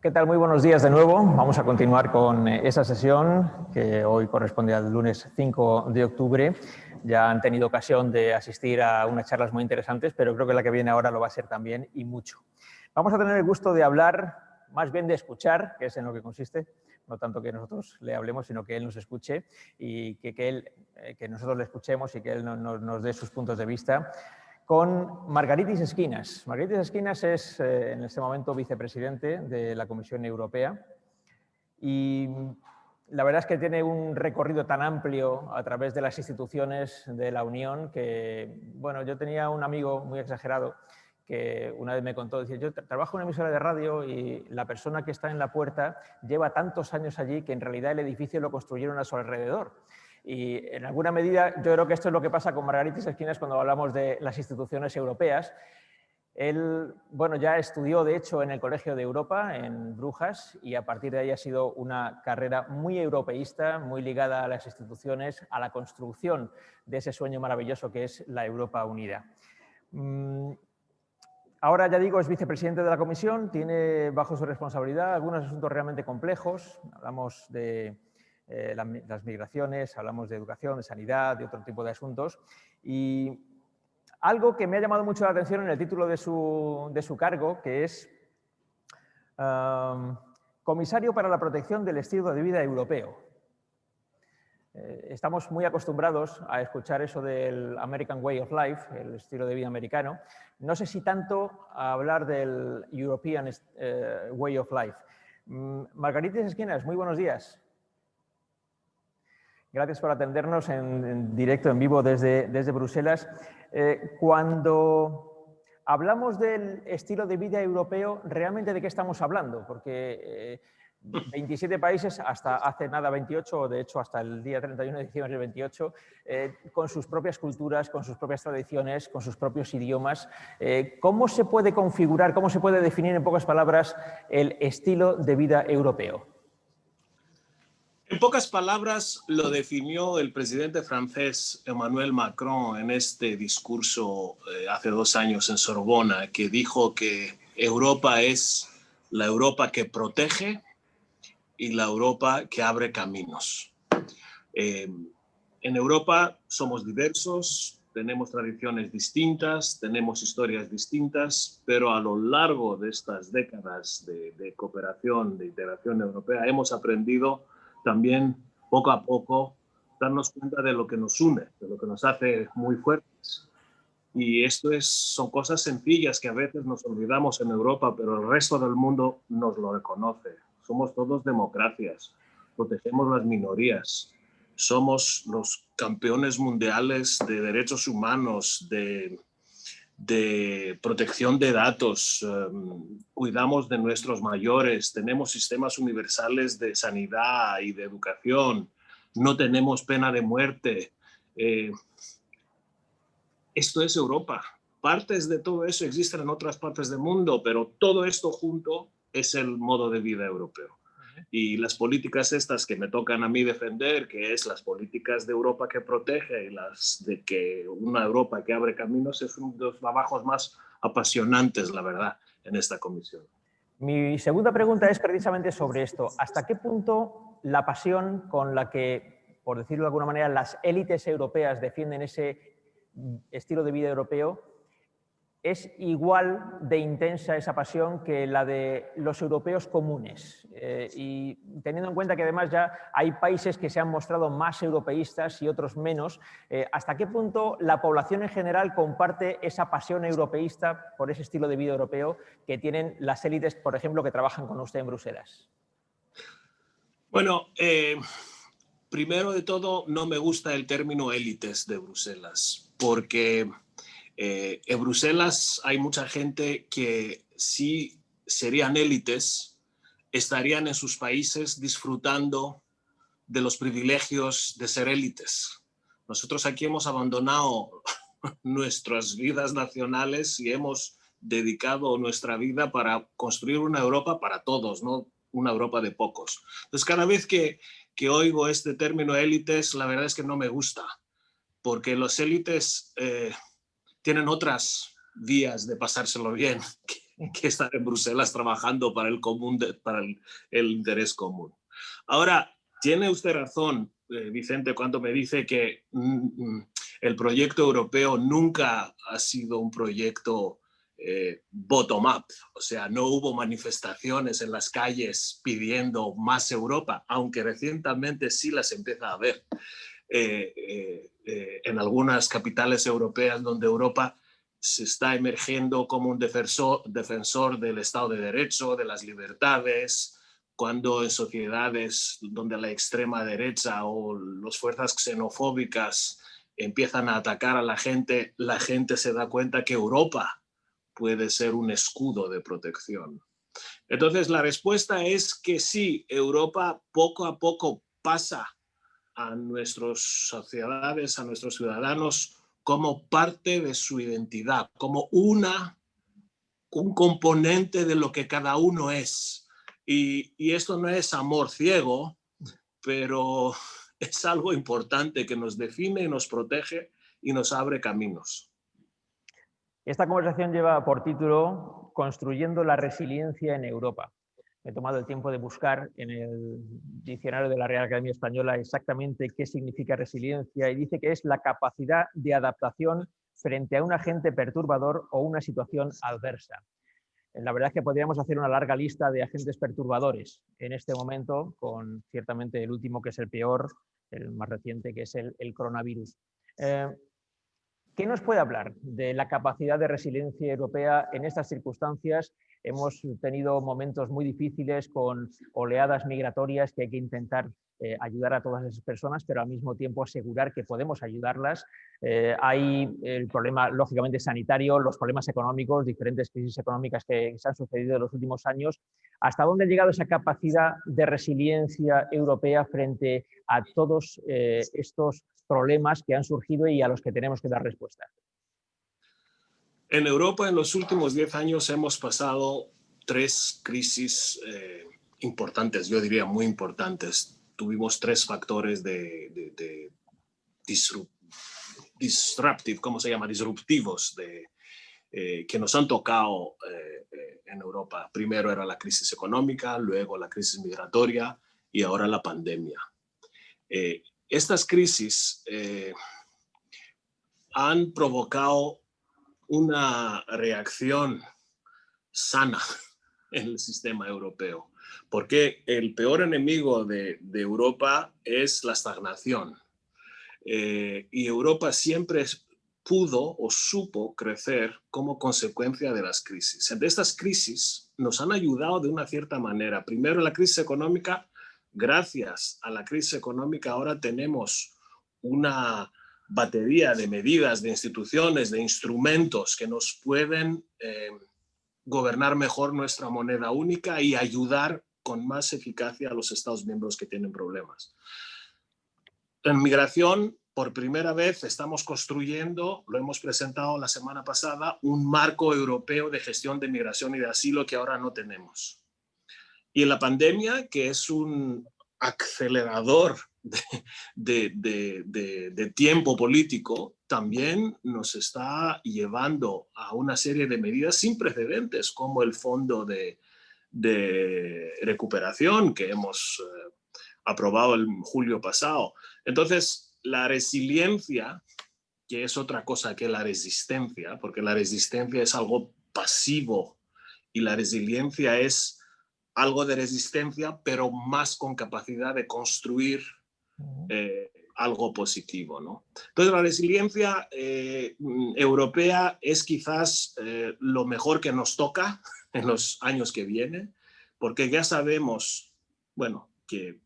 ¿Qué tal? Muy buenos días de nuevo. Vamos a continuar con esa sesión que hoy corresponde al lunes 5 de octubre. Ya han tenido ocasión de asistir a unas charlas muy interesantes, pero creo que la que viene ahora lo va a ser también y mucho. Vamos a tener el gusto de hablar, más bien de escuchar, que es en lo que consiste, no tanto que nosotros le hablemos, sino que él nos escuche y que nosotros le escuchemos y que él nos dé sus puntos de vista, con Margaritis Schinas. Margaritis Schinas es en este momento vicepresidente de la Comisión Europea y la verdad es que tiene un recorrido tan amplio a través de las instituciones de la Unión que, bueno, yo tenía un amigo muy exagerado que una vez me contó, decía, yo trabajo en una emisora de radio y la persona que está en la puerta lleva tantos años allí que en realidad el edificio lo construyeron a su alrededor. Y en alguna medida yo creo que esto es lo que pasa con Margaritis Schinas cuando hablamos de las instituciones europeas. Él, bueno, ya estudió, de hecho, en el Colegio de Europa, en Brujas, y a partir de ahí ha sido una carrera muy europeísta, muy ligada a las instituciones, a la construcción de ese sueño maravilloso que es la Europa unida. Ahora, ya digo, es vicepresidente de la Comisión, tiene bajo su responsabilidad algunos asuntos realmente complejos. Hablamos de las migraciones, hablamos de educación, de sanidad, de otro tipo de asuntos. Y algo que me ha llamado mucho la atención en el título de su cargo, que es Comisario para la Protección del Estilo de Vida Europeo. Estamos muy acostumbrados a escuchar eso del American Way of Life, el estilo de vida americano. No sé si tanto a hablar del European Way of Life. Margaritis Schinas, muy buenos días. Gracias por atendernos en directo, en vivo desde Bruselas. Cuando hablamos del estilo de vida europeo, ¿realmente de qué estamos hablando? Porque 27 países, hasta hace nada 28, o de hecho hasta el día 31 de diciembre del 28, con sus propias culturas, con sus propias tradiciones, con sus propios idiomas. ¿Cómo se puede configurar, cómo se puede definir en pocas palabras el estilo de vida europeo? En pocas palabras lo definió el presidente francés Emmanuel Macron en este discurso hace 2 años en Sorbona, que dijo que Europa es la Europa que protege y la Europa que abre caminos. En Europa somos diversos, tenemos tradiciones distintas, tenemos historias distintas, pero a lo largo de estas décadas de cooperación, de integración europea, hemos aprendido también poco a poco darnos cuenta de lo que nos une, de lo que nos hace muy fuertes. Y esto son cosas sencillas que a veces nos olvidamos en Europa, pero el resto del mundo nos lo reconoce. Somos todos democracias, protegemos las minorías, somos los campeones mundiales de derechos humanos, de protección de datos, cuidamos de nuestros mayores, tenemos sistemas universales de sanidad y de educación, no tenemos pena de muerte. Esto es Europa. Partes de todo eso existen en otras partes del mundo, pero todo esto junto es el modo de vida europeo. Y las políticas estas que me tocan a mí defender, que es las políticas de Europa que protege y las de que una Europa que abre caminos, es uno de los trabajos más apasionantes, la verdad, en esta comisión. Mi segunda pregunta es precisamente sobre esto. ¿Hasta qué punto la pasión con la que, por decirlo de alguna manera, las élites europeas defienden ese estilo de vida europeo es igual de intensa esa pasión que la de los europeos comunes? Y teniendo en cuenta que además ya hay países que se han mostrado más europeístas y otros menos, ¿hasta qué punto la población en general comparte esa pasión europeísta por ese estilo de vida europeo que tienen las élites, por ejemplo, que trabajan con usted en Bruselas? Bueno, primero de todo, no me gusta el término élites de Bruselas, porque en Bruselas hay mucha gente que si serían élites, estarían en sus países disfrutando de los privilegios de ser élites. Nosotros aquí hemos abandonado nuestras vidas nacionales y hemos dedicado nuestra vida para construir una Europa para todos, no una Europa de pocos. Entonces, cada vez que oigo este término élites, la verdad es que no me gusta, porque los élites tienen otras vías de pasárselo bien que estar en Bruselas trabajando para el interés común. Ahora, tiene usted razón, Vicente, cuando me dice que el proyecto europeo nunca ha sido un proyecto bottom-up, o sea, no hubo manifestaciones en las calles pidiendo más Europa, aunque recientemente sí las empieza a haber en algunas capitales europeas donde Europa se está emergiendo como un defensor del Estado de Derecho, de las libertades, cuando en sociedades donde la extrema derecha o las fuerzas xenofóbicas empiezan a atacar a la gente se da cuenta que Europa puede ser un escudo de protección. Entonces, la respuesta es que sí, Europa poco a poco pasa a nuestras sociedades, a nuestros ciudadanos, como parte de su identidad, como un componente de lo que cada uno es. Y esto no es amor ciego, pero es algo importante que nos define y nos protege y nos abre caminos. Esta conversación lleva por título Construyendo la resiliencia en Europa. Me he tomado el tiempo de buscar en el diccionario de la Real Academia Española exactamente qué significa resiliencia y dice que es la capacidad de adaptación frente a un agente perturbador o una situación adversa. La verdad es que podríamos hacer una larga lista de agentes perturbadores en este momento, con ciertamente el último que es el peor, el más reciente que es el coronavirus. ¿Qué nos puede hablar de la capacidad de resiliencia europea en estas circunstancias? Hemos tenido momentos muy difíciles con oleadas migratorias que hay que intentar ayudar a todas esas personas, pero al mismo tiempo asegurar que podemos ayudarlas. Hay el problema, lógicamente, sanitario, los problemas económicos, diferentes crisis económicas que se han sucedido en los últimos años. ¿Hasta dónde ha llegado esa capacidad de resiliencia europea frente a todos estos problemas que han surgido y a los que tenemos que dar respuesta? En Europa, en los últimos 10 años, hemos pasado 3 crisis importantes, yo diría muy importantes. Tuvimos 3 factores de disruptive, ¿cómo se llama? Disruptivos que nos han tocado en Europa. Primero era la crisis económica, luego la crisis migratoria y ahora la pandemia. Estas crisis han provocado una reacción sana en el sistema europeo, porque el peor enemigo de Europa es la estagnación. Y Europa siempre pudo o supo crecer como consecuencia de las crisis. De estas crisis nos han ayudado de una cierta manera. Primero, la crisis económica. Gracias a la crisis económica ahora tenemos una batería de medidas, de instituciones, de instrumentos que nos pueden gobernar mejor nuestra moneda única y ayudar con más eficacia a los Estados miembros que tienen problemas. En migración, por primera vez estamos construyendo, lo hemos presentado la semana pasada, un marco europeo de gestión de migración y de asilo que ahora no tenemos. Y en la pandemia, que es un acelerador de tiempo político, también nos está llevando a una serie de medidas sin precedentes, como el Fondo de Recuperación que hemos aprobado el julio pasado. Entonces, la resiliencia, que es otra cosa que la resistencia, porque la resistencia es algo pasivo y la resiliencia es algo de resistencia, pero más con capacidad de construir algo positivo, ¿no? Entonces, la resiliencia europea es quizás lo mejor que nos toca en los años que vienen, porque ya sabemos, bueno, que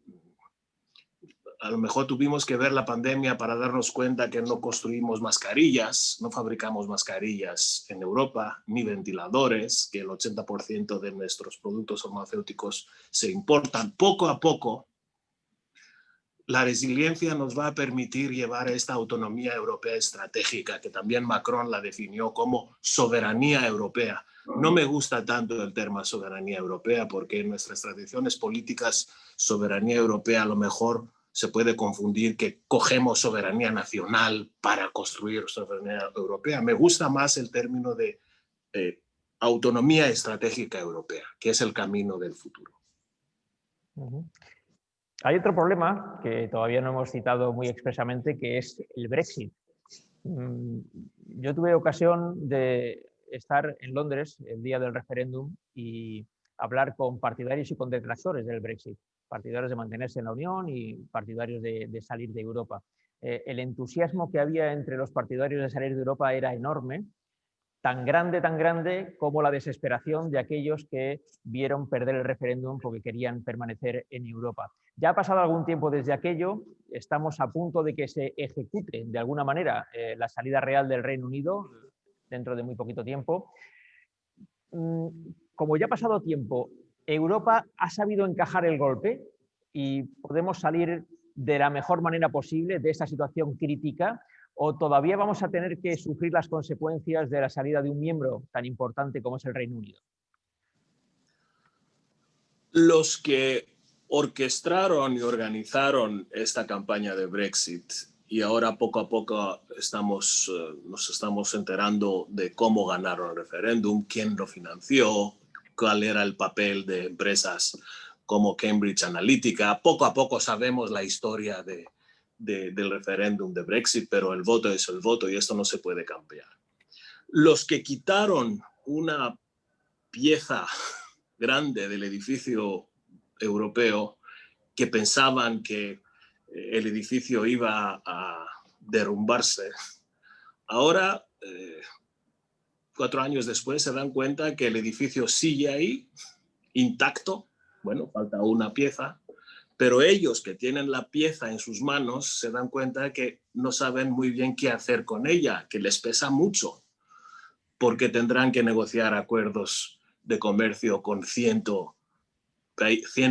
a lo mejor tuvimos que ver la pandemia para darnos cuenta que no construimos mascarillas, no fabricamos mascarillas en Europa, ni ventiladores, que el 80% de nuestros productos farmacéuticos se importan. Poco a poco, la resiliencia nos va a permitir llevar esta autonomía europea estratégica, que también Macron la definió como soberanía europea. No me gusta tanto el término soberanía europea porque en nuestras tradiciones políticas, soberanía europea a lo mejor se puede confundir que cogemos soberanía nacional para construir soberanía europea. Me gusta más el término de autonomía estratégica europea, que es el camino del futuro. Hay otro problema que todavía no hemos citado muy expresamente, que es el Brexit. Yo tuve ocasión de estar en Londres el día del referéndum y hablar con partidarios y con detractores del Brexit, partidarios de mantenerse en la Unión y partidarios de salir de Europa. El entusiasmo que había entre los partidarios de salir de Europa era enorme, tan grande como la desesperación de aquellos que vieron perder el referéndum porque querían permanecer en Europa. Ya ha pasado algún tiempo desde aquello, estamos a punto de que se ejecute de alguna manera la salida real del Reino Unido dentro de muy poquito tiempo. Como ya ha pasado tiempo, Europa ha sabido encajar el golpe y podemos salir de la mejor manera posible de esta situación crítica, o todavía vamos a tener que sufrir las consecuencias de la salida de un miembro tan importante como es el Reino Unido. Los que orquestaron y organizaron esta campaña de Brexit, y ahora poco a poco nos estamos enterando de cómo ganaron el referéndum, quién lo financió, cuál era el papel de empresas como Cambridge Analytica. Poco a poco sabemos la historia del referéndum de Brexit, pero el voto es el voto y esto no se puede cambiar. Los que quitaron una pieza grande del edificio europeo, que pensaban que el edificio iba a derrumbarse, ahora, 4 años después, se dan cuenta que el edificio sigue ahí, intacto. Bueno, falta una pieza, pero ellos que tienen la pieza en sus manos se dan cuenta que no saben muy bien qué hacer con ella, que les pesa mucho, porque tendrán que negociar acuerdos de comercio con 100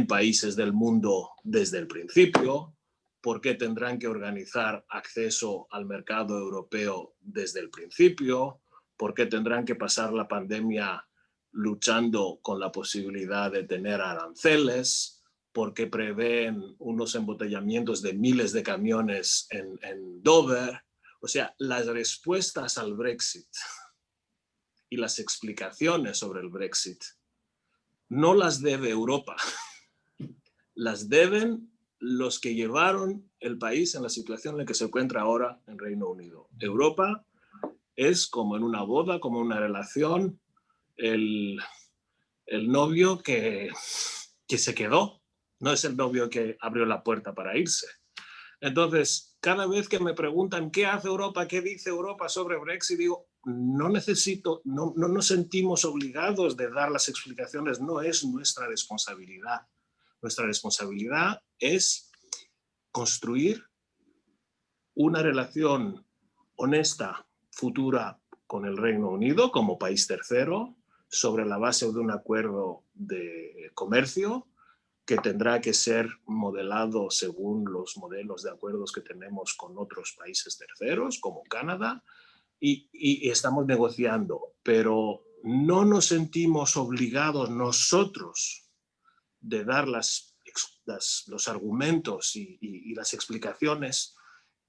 países del mundo desde el principio, porque tendrán que organizar acceso al mercado europeo desde el principio, porque tendrán que pasar la pandemia luchando con la posibilidad de tener aranceles, porque prevén unos embotellamientos de miles de camiones en Dover. O sea, las respuestas al Brexit y las explicaciones sobre el Brexit no las debe Europa, las deben los que llevaron el país en la situación en la que se encuentra ahora en Reino Unido. Europa es como en una boda, como en una relación, el novio que se quedó, no es el novio que abrió la puerta para irse. Entonces, cada vez que me preguntan qué hace Europa, qué dice Europa sobre Brexit, digo, no nos sentimos obligados de dar las explicaciones, no es nuestra responsabilidad. Nuestra responsabilidad es construir una relación honesta, futura con el Reino Unido como país tercero, sobre la base de un acuerdo de comercio que tendrá que ser modelado según los modelos de acuerdos que tenemos con otros países terceros, como Canadá, y estamos negociando, pero no nos sentimos obligados nosotros de dar los argumentos y las explicaciones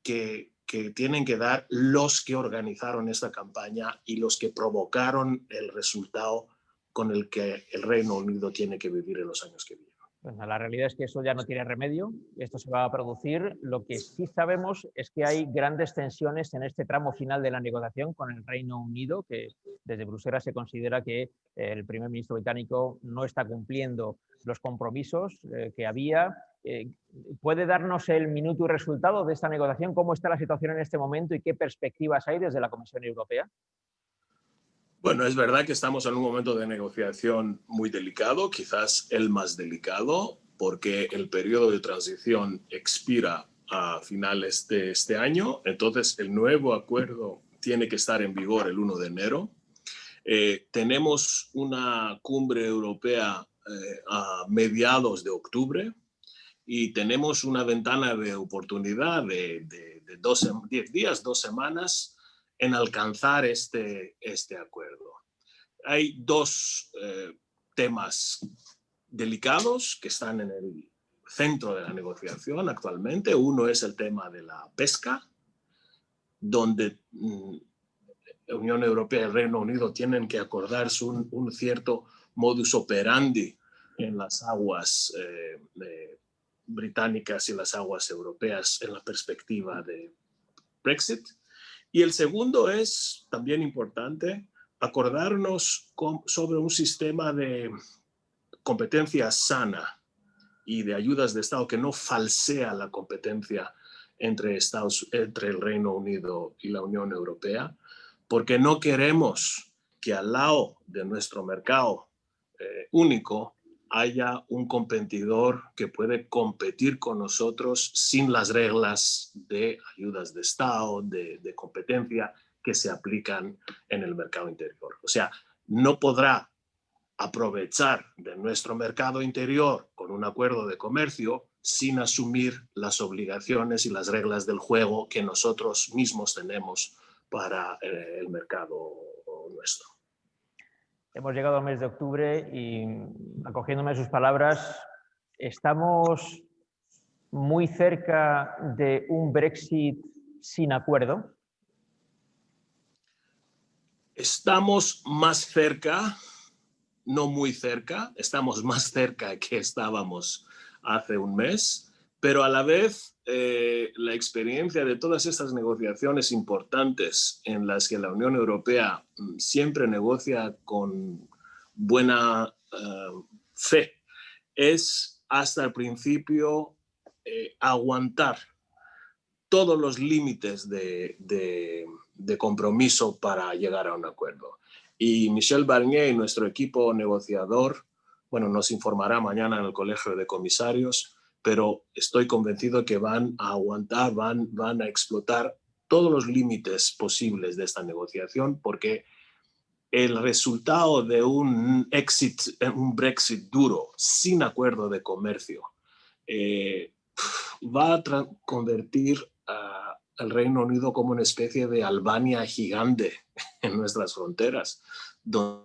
que tienen que dar los que organizaron esta campaña y los que provocaron el resultado con el que el Reino Unido tiene que vivir en los años que vienen. Bueno, la realidad es que eso ya no tiene remedio, esto se va a producir. Lo que sí sabemos es que hay grandes tensiones en este tramo final de la negociación con el Reino Unido, que desde Bruselas se considera que el primer ministro británico no está cumpliendo los compromisos que había. ¿Puede darnos el minuto y resultado de esta negociación? ¿Cómo está la situación en este momento y qué perspectivas hay desde la Comisión Europea? Bueno, es verdad que estamos en un momento de negociación muy delicado, quizás el más delicado, porque el periodo de transición expira a finales de este año, entonces el nuevo acuerdo tiene que estar en vigor el 1 de enero. Tenemos una cumbre europea a mediados de octubre y tenemos una ventana de oportunidad de 10 días, 2 semanas, en alcanzar este acuerdo. Hay 2 temas delicados que están en el centro de la negociación actualmente. Uno es el tema de la pesca, donde Unión Europea y el Reino Unido tienen que acordarse un cierto modus operandi en las aguas británicas y las aguas europeas en la perspectiva de Brexit. Y el segundo es también importante acordarnos sobre un sistema de competencia sana y de ayudas de Estado que no falsea la competencia entre el Reino Unido y la Unión Europea, porque no queremos que al lado de nuestro mercado único haya un competidor que puede competir con nosotros sin las reglas de ayudas de Estado, de competencia que se aplican en el mercado interior. O sea, no podrá aprovechar de nuestro mercado interior con un acuerdo de comercio sin asumir las obligaciones y las reglas del juego que nosotros mismos tenemos para el mercado nuestro. Hemos llegado al mes de octubre y, acogiéndome sus palabras, estamos muy cerca de un Brexit sin acuerdo. Estamos más cerca, no muy cerca, estamos más cerca que estábamos hace un mes, pero a la vez la experiencia de todas estas negociaciones importantes en las que la Unión Europea siempre negocia con buena fe es hasta el principio aguantar todos los límites de compromiso para llegar a un acuerdo. Y Michel Barnier y nuestro equipo negociador, bueno, nos informará mañana en el Colegio de Comisarios, pero estoy convencido que van a aguantar, van a explotar todos los límites posibles de esta negociación, porque el resultado de un Brexit duro, sin acuerdo de comercio, va a convertir al Reino Unido como una especie de Albania gigante en nuestras fronteras, donde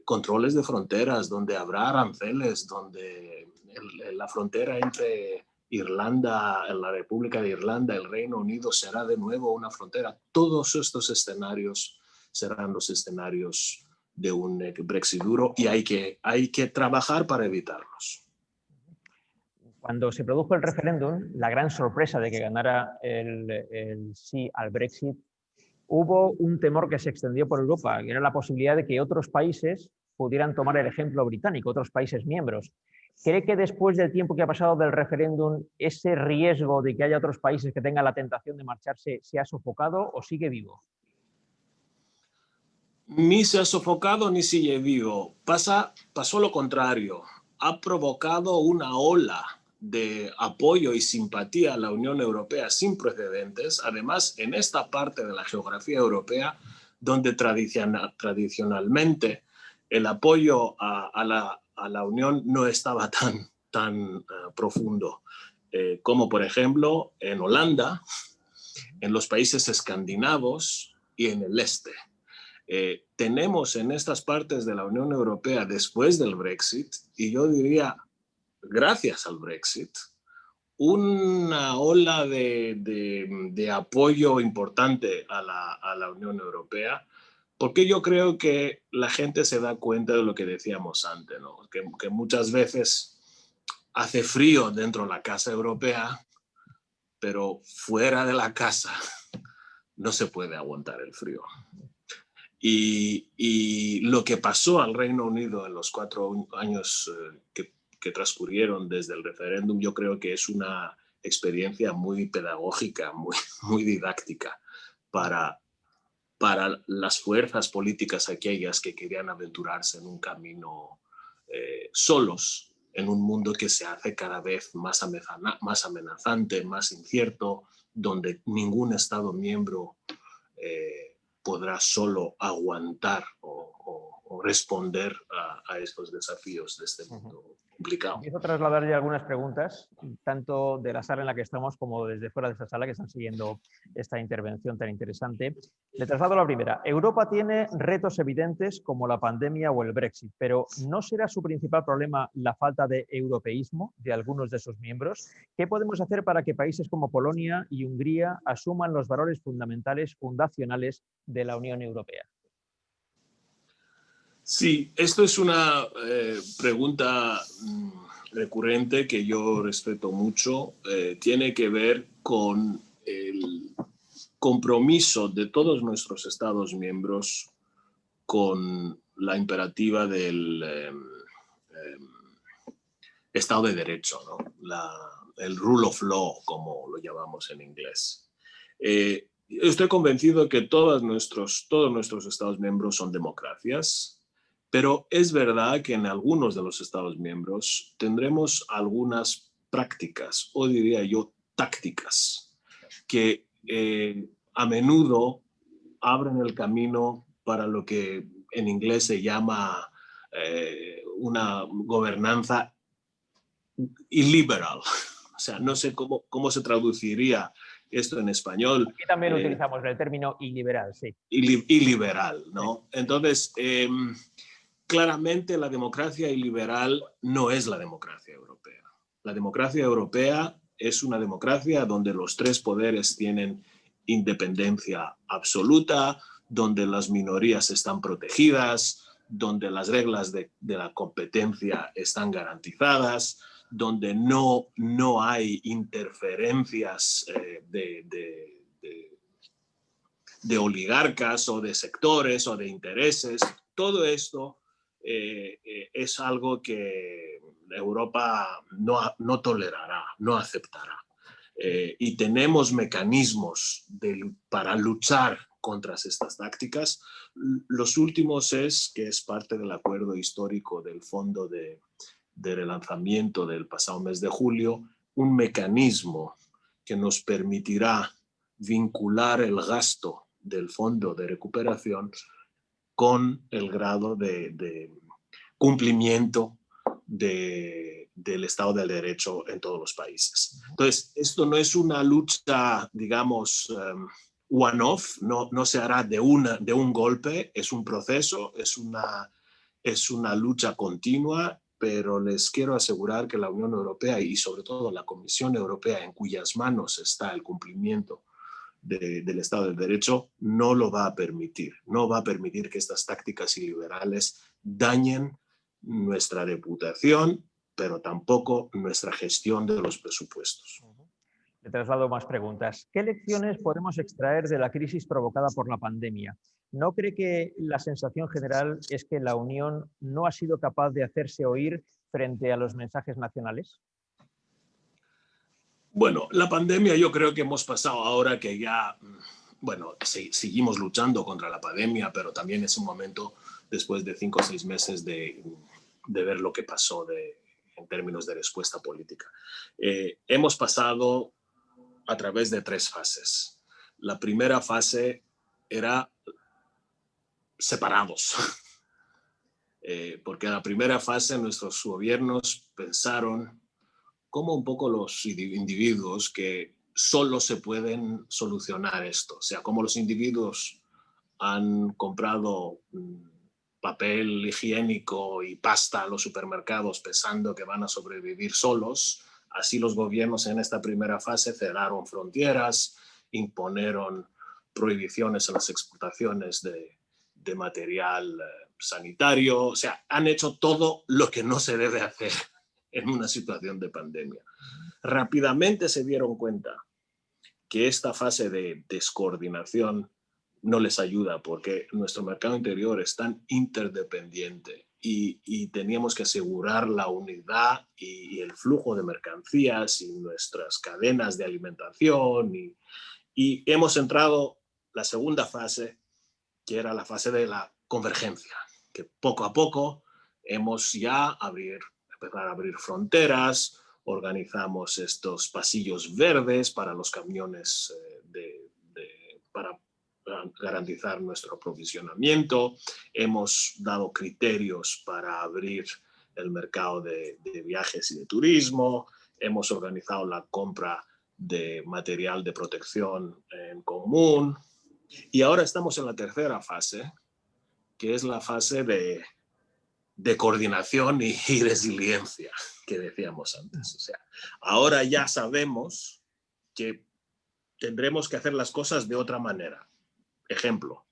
controles de fronteras, donde habrá aranceles, donde la frontera entre Irlanda, la República de Irlanda, el Reino Unido será de nuevo una frontera. Todos estos escenarios serán los escenarios de un Brexit duro y hay que trabajar para evitarlos. Cuando se produjo el referéndum, la gran sorpresa de que ganara el sí al Brexit, hubo un temor que se extendió por Europa, que era la posibilidad de que otros países pudieran tomar el ejemplo británico, otros países miembros. ¿Cree que después del tiempo que ha pasado del referéndum, ese riesgo de que haya otros países que tengan la tentación de marcharse se ha sofocado o sigue vivo? Ni se ha sofocado ni sigue vivo. Pasó lo contrario. Ha provocado una ola de apoyo y simpatía a la Unión Europea sin precedentes, además en esta parte de la geografía europea donde tradicionalmente el apoyo a la Unión no estaba tan profundo, como por ejemplo en Holanda, en los países escandinavos y en el este. Tenemos en estas partes de la Unión Europea después del Brexit, y yo diría gracias al Brexit, una ola de apoyo importante a la Unión Europea, porque yo creo que la gente se da cuenta de lo que decíamos antes, ¿no? que muchas veces hace frío dentro de la casa europea, pero fuera de la casa no se puede aguantar el frío. Y lo que pasó al Reino Unido en los 4 años que transcurrieron desde el referéndum, yo creo que es una experiencia muy pedagógica, muy didáctica para las fuerzas políticas aquellas que querían aventurarse en un camino solos, en un mundo que se hace cada vez más amenazante, más incierto, donde ningún Estado miembro podrá solo aguantar o responder a estos desafíos de este mundo complicado. Empiezo a trasladar ya algunas preguntas, tanto de la sala en la que estamos como desde fuera de esta sala que están siguiendo esta intervención tan interesante. Le traslado la primera. Europa tiene retos evidentes como la pandemia o el Brexit, pero ¿no será su principal problema la falta de europeísmo de algunos de sus miembros? ¿Qué podemos hacer para que países como Polonia y Hungría asuman los valores fundamentales, fundacionales de la Unión Europea? Sí, esto es una pregunta recurrente que yo respeto mucho. Tiene que ver con el compromiso de todos nuestros Estados miembros con la imperativa del Estado de Derecho, ¿no? El rule of law, como lo llamamos en inglés. Estoy convencido que todos nuestros Estados miembros son democracias, pero es verdad que en algunos de los Estados miembros tendremos algunas prácticas, o diría yo tácticas, que a menudo abren el camino para lo que en inglés se llama una gobernanza illiberal. O sea, no sé cómo se traduciría esto en español. Aquí también utilizamos el término iliberal, sí. Iliberal, ¿no? Sí. Entonces, claramente la democracia iliberal no es la democracia europea. La democracia europea es una democracia donde los tres poderes tienen independencia absoluta, donde las minorías están protegidas, donde las reglas de la competencia están garantizadas, donde no hay interferencias de oligarcas o de sectores o de intereses. Todo esto es algo que Europa no tolerará, no aceptará. Y tenemos mecanismos para luchar contra estas tácticas. Los últimos que es parte del acuerdo histórico del Fondo de relanzamiento del pasado mes de julio, un mecanismo que nos permitirá vincular el gasto del fondo de recuperación con el grado de cumplimiento del Estado del Derecho en todos los países. Entonces, esto no es una lucha, digamos, one-off, no se hará de un golpe, es un proceso, es una lucha continua, pero les quiero asegurar que la Unión Europea y sobre todo la Comisión Europea, en cuyas manos está el cumplimiento del Estado del Derecho, no lo va a permitir. No va a permitir que estas tácticas iliberales dañen nuestra reputación, pero tampoco nuestra gestión de los presupuestos. Le traslado más preguntas. ¿Qué lecciones podemos extraer de la crisis provocada por la pandemia? ¿No cree que la sensación general es que la Unión no ha sido capaz de hacerse oír frente a los mensajes nacionales? Bueno, la pandemia yo creo que hemos pasado ahora que ya, bueno, seguimos luchando contra la pandemia, pero también es un momento después de 5 o 6 meses de ver lo que pasó en términos de respuesta política. Hemos pasado a través de 3 fases. La primera fase era separados, porque en la primera fase nuestros gobiernos pensaron como un poco los individuos que solo se pueden solucionar esto. O sea, como los individuos han comprado papel higiénico y pasta a los supermercados pensando que van a sobrevivir solos, así los gobiernos en esta primera fase cerraron fronteras, imponieron prohibiciones en las exportaciones de material sanitario, o sea, han hecho todo lo que no se debe hacer en una situación de pandemia. Rápidamente se dieron cuenta que esta fase de descoordinación no les ayuda porque nuestro mercado interior es tan interdependiente y teníamos que asegurar la unidad y el flujo de mercancías y nuestras cadenas de alimentación y hemos entrado la segunda fase, que era la fase de la convergencia, que poco a poco hemos ya empezar a abrir fronteras, organizamos estos pasillos verdes para los camiones para garantizar nuestro aprovisionamiento, hemos dado criterios para abrir el mercado de viajes y de turismo, hemos organizado la compra de material de protección en común y ahora estamos en la tercera fase, que es la fase de coordinación y resiliencia que decíamos antes. O sea, ahora ya sabemos que tendremos que hacer las cosas de otra manera. Ejemplo,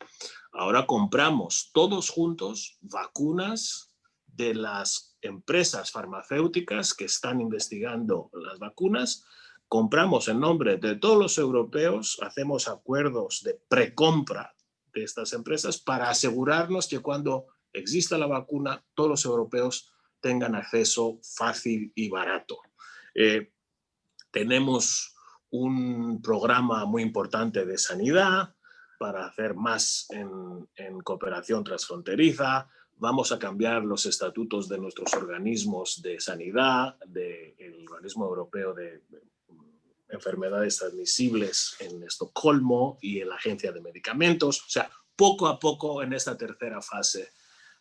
ahora compramos todos juntos vacunas de las empresas farmacéuticas que están investigando las vacunas. Compramos en nombre de todos los europeos, hacemos acuerdos de precompra de estas empresas para asegurarnos que cuando exista la vacuna, todos los europeos tengan acceso fácil y barato. Tenemos un programa muy importante de sanidad para hacer más en cooperación transfronteriza. Vamos a cambiar los estatutos de nuestros organismos de sanidad, del Organismo Europeo de Enfermedades Transmisibles en Estocolmo y en la Agencia de Medicamentos. O sea, poco a poco en esta tercera fase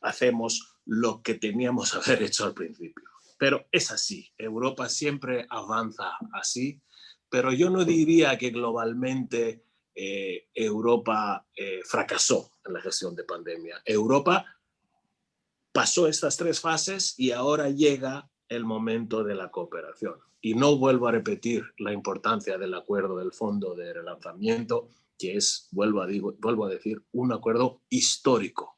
hacemos lo que teníamos que haber hecho al principio. Pero es así, Europa siempre avanza así, pero yo no diría que globalmente Europa fracasó en la gestión de pandemia. Europa pasó estas tres fases y ahora llega el momento de la cooperación. Y no vuelvo a repetir la importancia del acuerdo del Fondo de Relanzamiento, que es, vuelvo a decir, un acuerdo histórico,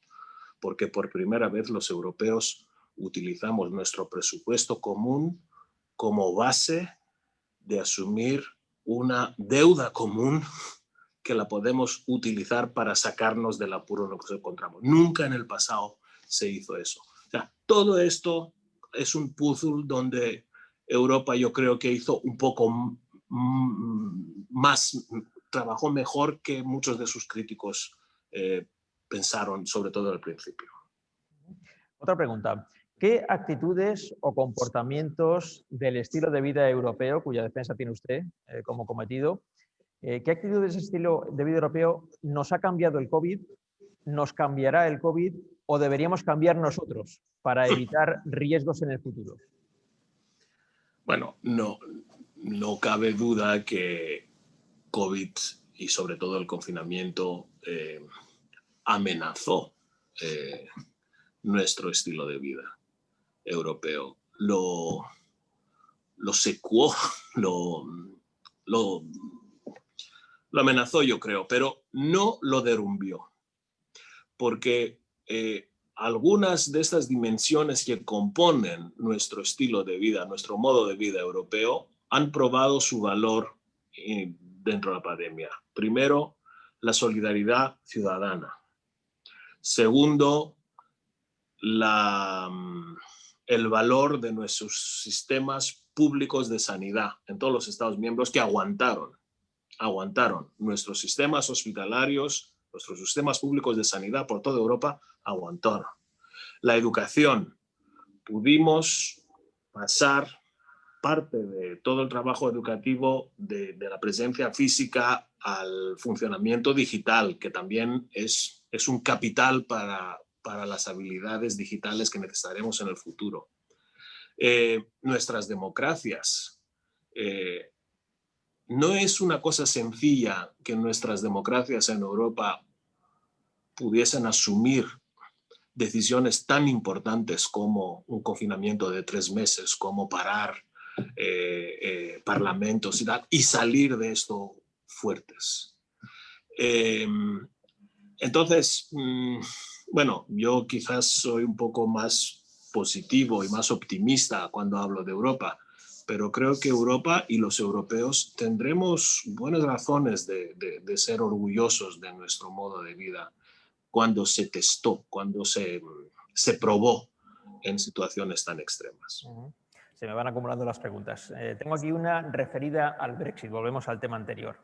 porque por primera vez los europeos utilizamos nuestro presupuesto común como base de asumir una deuda común que la podemos utilizar para sacarnos del apuro en el que nos encontramos. Nunca en el pasado se hizo eso. O sea, todo esto es un puzzle donde Europa yo creo que hizo un poco más, trabajó mejor que muchos de sus críticos pensaron, sobre todo al principio. Otra pregunta. ¿Qué actitudes o comportamientos del estilo de vida europeo, cuya defensa tiene usted como cometido, qué actitudes de ese estilo de vida europeo nos ha cambiado el COVID, nos cambiará el COVID o deberíamos cambiar nosotros para evitar riesgos en el futuro? Bueno, no cabe duda que COVID y sobre todo el confinamiento amenazó nuestro estilo de vida europeo. Lo secuó, lo amenazó, yo creo, pero no lo derrumbió, porque algunas de estas dimensiones que componen nuestro estilo de vida, nuestro modo de vida europeo, han probado su valor dentro de la pandemia. Primero, la solidaridad ciudadana. Segundo, el valor de nuestros sistemas públicos de sanidad en todos los Estados miembros que aguantaron nuestros sistemas hospitalarios, nuestros sistemas públicos de sanidad por toda Europa aguantaron. La educación, pudimos pasar parte de todo el trabajo educativo de la presencia física al funcionamiento digital, que también es un capital para las habilidades digitales que necesitaremos en el futuro. Nuestras democracias. No es una cosa sencilla que nuestras democracias en Europa pudiesen asumir decisiones tan importantes como un confinamiento de 3 meses, como parar parlamentos y salir de esto fuertes. Entonces, bueno, yo quizás soy un poco más positivo y más optimista cuando hablo de Europa, pero creo que Europa y los europeos tendremos buenas razones de ser orgullosos de nuestro modo de vida cuando se testó, cuando se probó en situaciones tan extremas. Se me van acumulando las preguntas. Tengo aquí una referida al Brexit. Volvemos al tema anterior.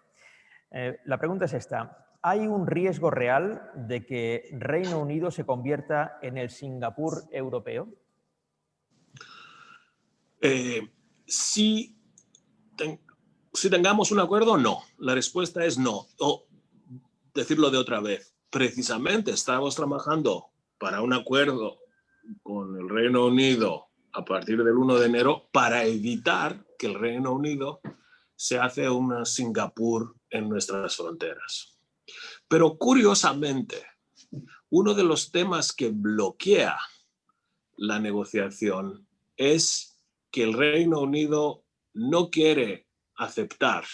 La pregunta es esta. ¿Hay un riesgo real de que Reino Unido se convierta en el Singapur europeo? Si tengamos un acuerdo, no. La respuesta es no. O decirlo de otra vez, precisamente estamos trabajando para un acuerdo con el Reino Unido a partir del 1 de enero para evitar que el Reino Unido se hace una Singapur en nuestras fronteras. Pero curiosamente, uno de los temas que bloquea la negociación es que el Reino Unido no quiere aceptar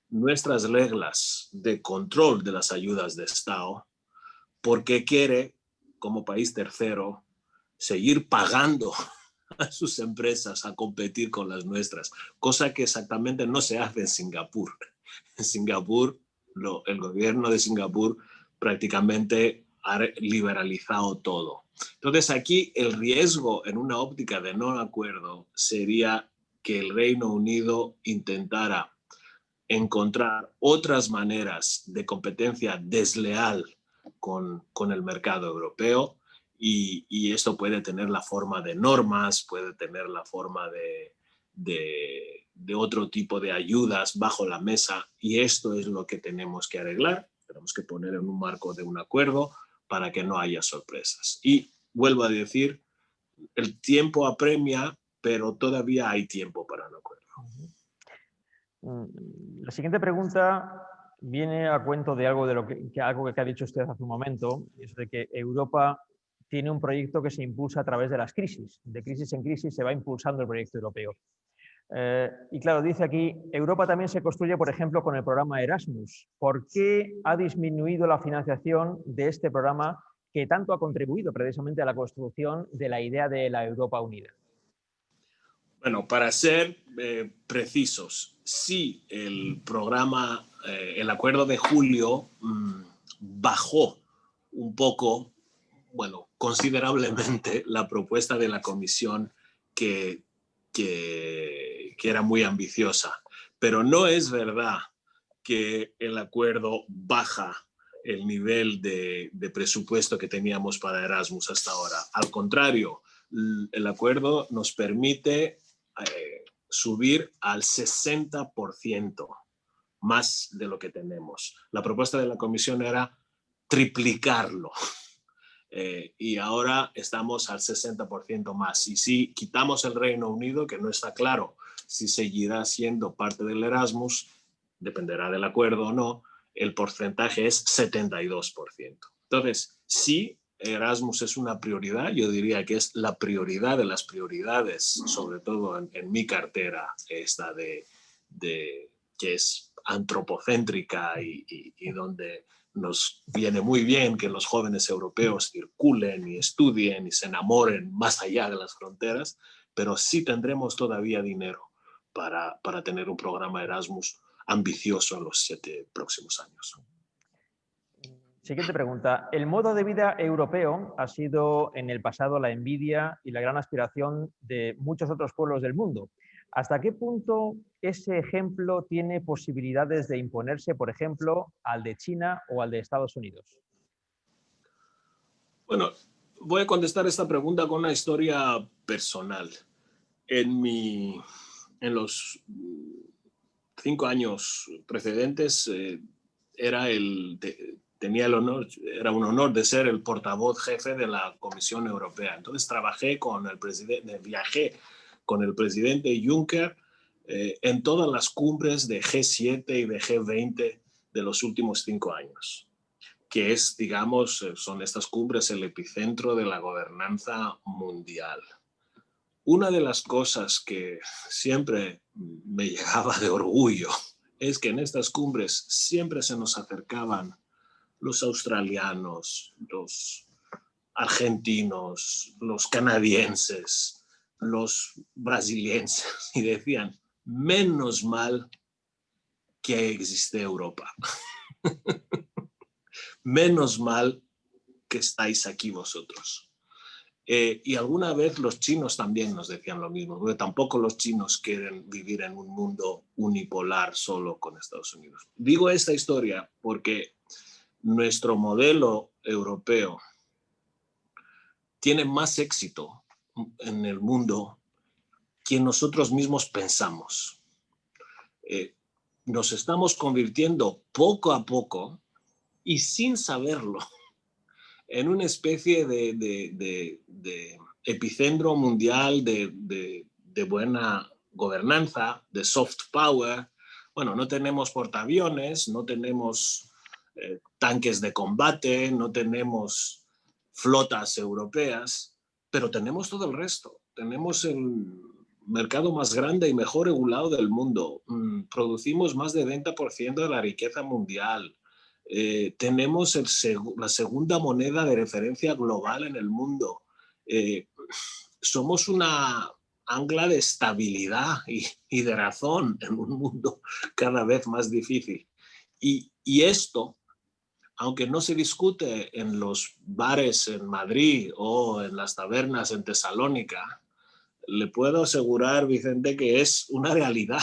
nuestras reglas de control de las ayudas de Estado porque quiere, como país tercero, seguir pagando a sus empresas a competir con las nuestras, cosa que exactamente no se hace en Singapur. En Singapur, el gobierno de Singapur prácticamente ha liberalizado todo. Entonces aquí el riesgo en una óptica de no acuerdo sería que el Reino Unido intentara encontrar otras maneras de competencia desleal con el mercado europeo y esto puede tener la forma de normas, puede tener la forma de otro tipo de ayudas bajo la mesa y esto es lo que tenemos que arreglar, tenemos que poner en un marco de un acuerdo para que no haya sorpresas. Y vuelvo a decir, el tiempo apremia, pero todavía hay tiempo para un acuerdo. La siguiente pregunta viene a cuento de algo algo que ha dicho usted hace un momento, es de que Europa tiene un proyecto que se impulsa a través de las crisis. De crisis en crisis se va impulsando el proyecto europeo. Y claro, dice aquí, Europa también se construye, por ejemplo, con el programa Erasmus. ¿Por qué ha disminuido la financiación de este programa que tanto ha contribuido precisamente a la construcción de la idea de la Europa unida? Bueno, para ser precisos, sí, el programa, el acuerdo de julio bajó un poco, bueno, considerablemente la propuesta de la Comisión que era muy ambiciosa. Pero no es verdad que el acuerdo baja el nivel de presupuesto que teníamos para Erasmus hasta ahora. Al contrario, el acuerdo nos permite subir al 60% más de lo que tenemos. La propuesta de la Comisión era triplicarlo. Y ahora estamos al 60% más. Y si quitamos el Reino Unido, que no está claro si seguirá siendo parte del Erasmus, dependerá del acuerdo o no, el porcentaje es 72%. Entonces, sí, Erasmus es una prioridad, yo diría que es la prioridad de las prioridades, sobre todo en mi cartera, esta que es antropocéntrica y donde nos viene muy bien que los jóvenes europeos circulen y estudien y se enamoren más allá de las fronteras, pero sí tendremos todavía dinero para tener un programa Erasmus ambicioso en los 7 próximos años. Siguiente pregunta. El modo de vida europeo ha sido en el pasado la envidia y la gran aspiración de muchos otros pueblos del mundo. ¿Hasta qué punto ese ejemplo tiene posibilidades de imponerse, por ejemplo, al de China o al de Estados Unidos? Bueno, voy a contestar esta pregunta con una historia personal. En los 5 años precedentes tenía el honor, era un honor de ser el portavoz jefe de la Comisión Europea. Entonces viajé con el presidente Juncker en todas las cumbres de G7 y de G20 de los últimos 5 años, que es, digamos, son estas cumbres el epicentro de la gobernanza mundial. Una de las cosas que siempre me llegaba de orgullo es que en estas cumbres siempre se nos acercaban los australianos, los argentinos, los canadienses, los brasilienses y decían, menos mal que existe Europa. Menos mal que estáis aquí vosotros. Y alguna vez los chinos también nos decían lo mismo, porque tampoco los chinos quieren vivir en un mundo unipolar solo con Estados Unidos. Digo esta historia porque nuestro modelo europeo tiene más éxito en el mundo que nosotros mismos pensamos. Nos estamos convirtiendo poco a poco y sin saberlo en una especie de epicentro mundial de buena gobernanza, de soft power. Bueno, no tenemos portaaviones, no tenemos tanques de combate, no tenemos flotas europeas, pero tenemos todo el resto. Tenemos el mercado más grande y mejor regulado del mundo. Producimos más del 20% de la riqueza mundial. Tenemos la segunda moneda de referencia global en el mundo. Somos una ancla de estabilidad y de razón en un mundo cada vez más difícil. Y esto, aunque no se discute en los bares en Madrid o en las tabernas en Tesalónica, le puedo asegurar, Vicente, que es una realidad.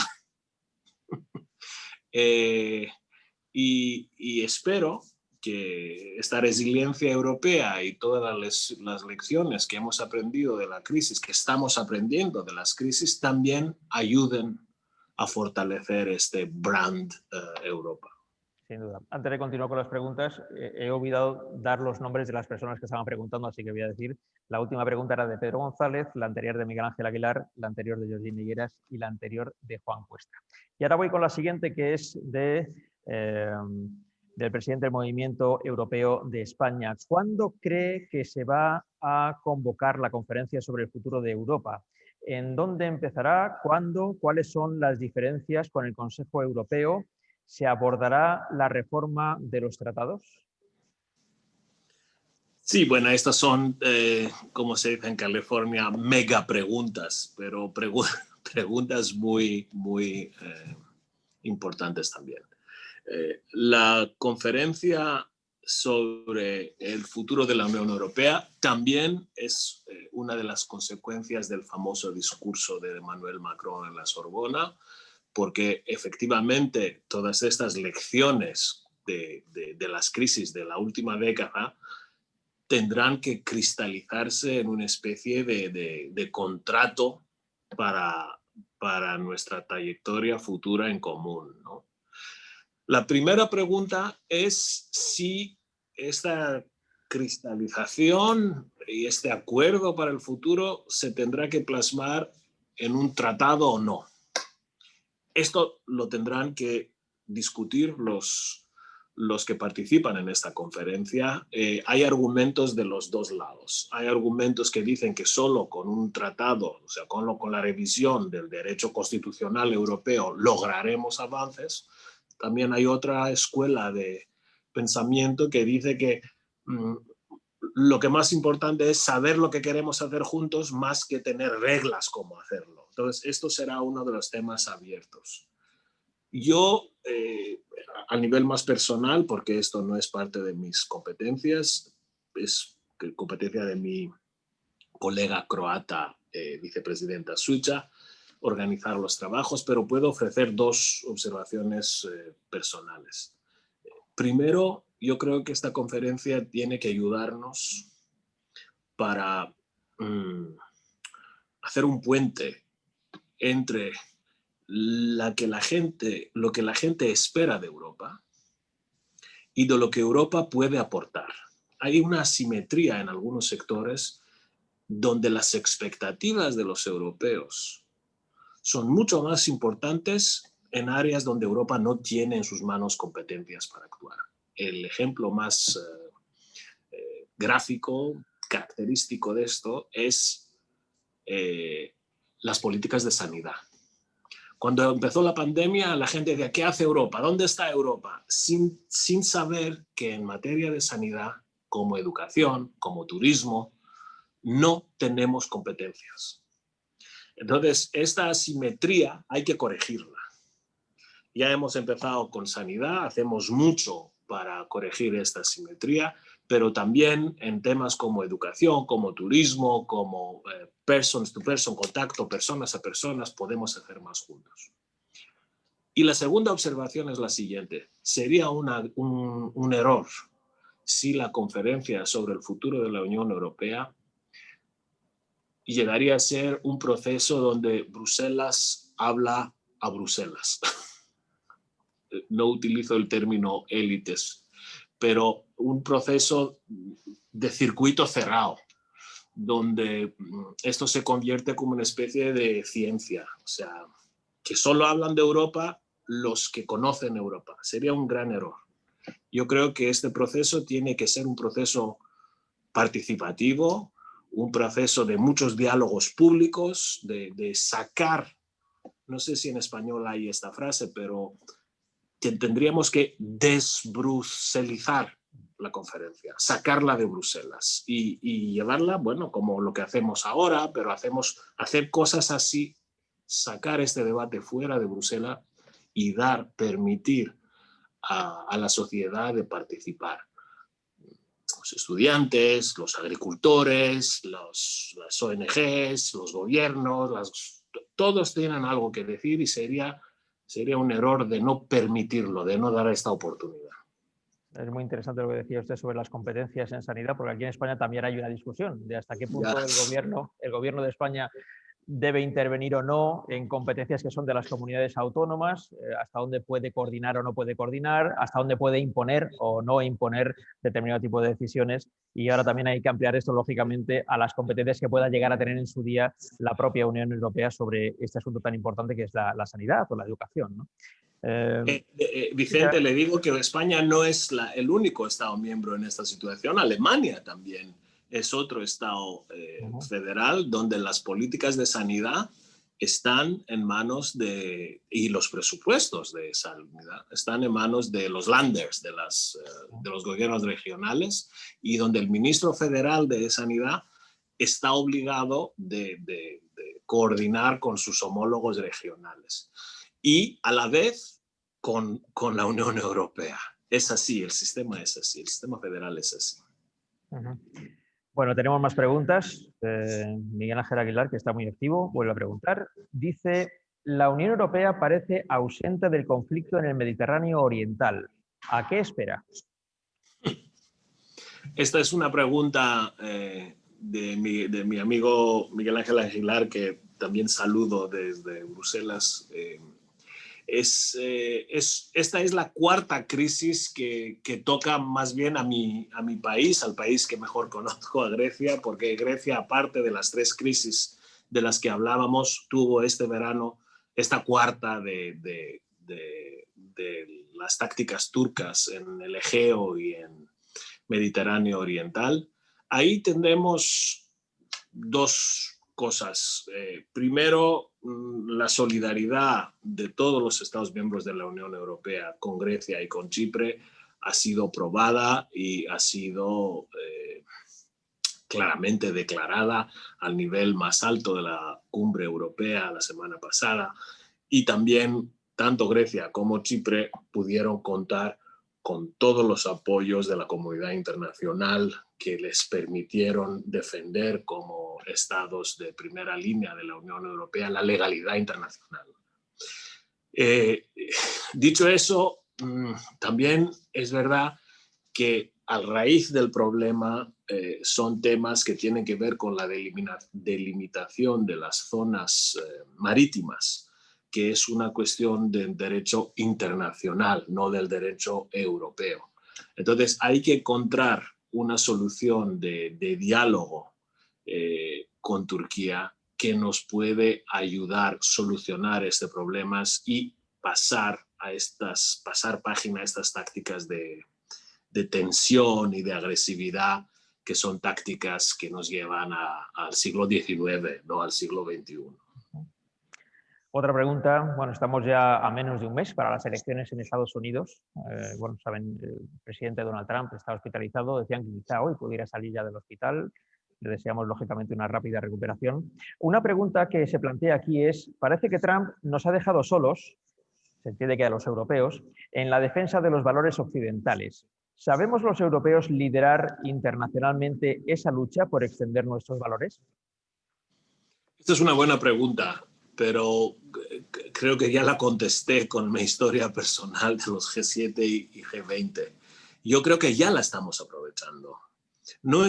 Y espero que esta resiliencia europea y todas las lecciones que hemos aprendido de la crisis, que estamos aprendiendo de las crisis, también ayuden a fortalecer este brand Europa. Sin duda. Antes de continuar con las preguntas, he olvidado dar los nombres de las personas que estaban preguntando, así que voy a decir, la última pregunta era de Pedro González, la anterior de Miguel Ángel Aguilar, la anterior de Georgina Higueras y la anterior de Juan Cuesta. Y ahora voy con la siguiente, que es del presidente del Movimiento Europeo de España. ¿Cuándo cree que se va a convocar la conferencia sobre el futuro de Europa? ¿En dónde empezará? ¿Cuándo? ¿Cuáles son las diferencias con el Consejo Europeo? ¿Se abordará la reforma de los tratados? Sí, bueno, estas son, como se dice en California, mega preguntas, pero preguntas muy, muy importantes también. La conferencia sobre el futuro de la Unión Europea también es una de las consecuencias del famoso discurso de Emmanuel Macron en la Sorbona, porque efectivamente todas estas lecciones de las crisis de la última década tendrán que cristalizarse en una especie de contrato para nuestra trayectoria futura en común, ¿no? La primera pregunta es si esta cristalización y este acuerdo para el futuro se tendrá que plasmar en un tratado o no. Esto lo tendrán que discutir los que participan en esta conferencia. Hay argumentos de los dos lados. Hay argumentos que dicen que solo con un tratado, o sea, con la revisión del derecho constitucional europeo, lograremos avances. También hay otra escuela de pensamiento que dice que lo que más importante es saber lo que queremos hacer juntos más que tener reglas cómo hacerlo. Entonces, esto será uno de los temas abiertos. Yo, a nivel más personal, porque esto no es parte de mis competencias, es competencia de mi colega croata, vicepresidenta Suica, organizar los trabajos, pero puedo ofrecer dos observaciones personales. Primero, yo creo que esta conferencia tiene que ayudarnos para hacer un puente entre lo que la gente espera de Europa y de lo que Europa puede aportar. Hay una asimetría en algunos sectores donde las expectativas de los europeos son mucho más importantes en áreas donde Europa no tiene en sus manos competencias para actuar. El ejemplo más gráfico, característico de esto, es las políticas de sanidad. Cuando empezó la pandemia, la gente decía, ¿qué hace Europa? ¿Dónde está Europa? Sin saber que en materia de sanidad, como educación, como turismo, no tenemos competencias. Entonces, esta asimetría hay que corregirla. Ya hemos empezado con sanidad, hacemos mucho para corregir esta asimetría, pero también en temas como educación, como turismo, como persons to person, contacto personas a personas, podemos hacer más juntos. Y la segunda observación es la siguiente. Sería un error si la conferencia sobre el futuro de la Unión Europea llegaría a ser un proceso donde Bruselas habla a Bruselas. No utilizo el término élites, pero un proceso de circuito cerrado, donde esto se convierte como una especie de ciencia, o sea, que solo hablan de Europa los que conocen Europa. Sería un gran error. Yo creo que este proceso tiene que ser un proceso participativo, un proceso de muchos diálogos públicos, de sacar, no sé si en español hay esta frase, pero que tendríamos que desbruselizar la conferencia, sacarla de Bruselas y llevarla, bueno, como lo que hacemos ahora, pero hacer cosas así, sacar este debate fuera de Bruselas y permitir a la sociedad de participar. Los estudiantes, los agricultores, las ONGs, los gobiernos, todos tienen algo que decir y sería un error de no permitirlo, de no dar esta oportunidad. Es muy interesante lo que decía usted sobre las competencias en sanidad, porque aquí en España también hay una discusión de hasta qué punto el gobierno de España debe intervenir o no en competencias que son de las comunidades autónomas, hasta dónde puede coordinar o no puede coordinar, hasta dónde puede imponer o no imponer determinado tipo de decisiones. Y ahora también hay que ampliar esto, lógicamente, a las competencias que pueda llegar a tener en su día la propia Unión Europea sobre este asunto tan importante que es la sanidad o la educación, ¿no? Vicente, le digo que España no es el único Estado miembro en esta situación. Alemania también es otro Estado federal donde las políticas de sanidad están en manos y los presupuestos de sanidad están en manos de los Länders, de los gobiernos regionales, y donde el ministro federal de Sanidad está obligado de coordinar con sus homólogos regionales. Y a la vez con la Unión Europea. Es así, el sistema es así, el sistema federal es así. Bueno, tenemos más preguntas. Miguel Ángel Aguilar, que está muy activo, vuelve a preguntar. Dice, la Unión Europea parece ausente del conflicto en el Mediterráneo Oriental. ¿A qué espera? Esta es una pregunta de mi amigo Miguel Ángel Aguilar, que también saludo desde Bruselas. Esta es la cuarta crisis que toca más bien a mi país, al país que mejor conozco, a Grecia, porque Grecia, aparte de las 3 crisis de las que hablábamos, tuvo este verano esta cuarta de las tácticas turcas en el Egeo y en Mediterráneo Oriental. Ahí tendremos 2 cosas. Primero, la solidaridad de todos los Estados miembros de la Unión Europea con Grecia y con Chipre ha sido probada y ha sido claramente declarada al nivel más alto de la cumbre europea la semana pasada. Y también tanto Grecia como Chipre pudieron contar con todos los apoyos de la comunidad internacional que les permitieron defender como estados de primera línea de la Unión Europea la legalidad internacional. Dicho eso, también es verdad que a raíz del problema son temas que tienen que ver con la delimitación de las zonas marítimas, que es una cuestión del derecho internacional, no del derecho europeo. Entonces hay que encontrar una solución de diálogo con Turquía que nos puede ayudar a solucionar estos problemas y pasar página a estas tácticas de tensión y de agresividad, que son tácticas que nos llevan al siglo XIX, no al siglo XXI. Otra pregunta, bueno, estamos ya a menos de un mes para las elecciones en Estados Unidos. Bueno, saben, el presidente Donald Trump está hospitalizado, decían que quizá hoy pudiera salir ya del hospital. Le deseamos, lógicamente, una rápida recuperación. Una pregunta que se plantea aquí es, parece que Trump nos ha dejado solos, se entiende que a los europeos, en la defensa de los valores occidentales. ¿Sabemos los europeos liderar internacionalmente esa lucha por extender nuestros valores? Esta es una buena pregunta, pero creo que ya la contesté con mi historia personal de los G7 y G20. Yo creo que ya la estamos aprovechando. No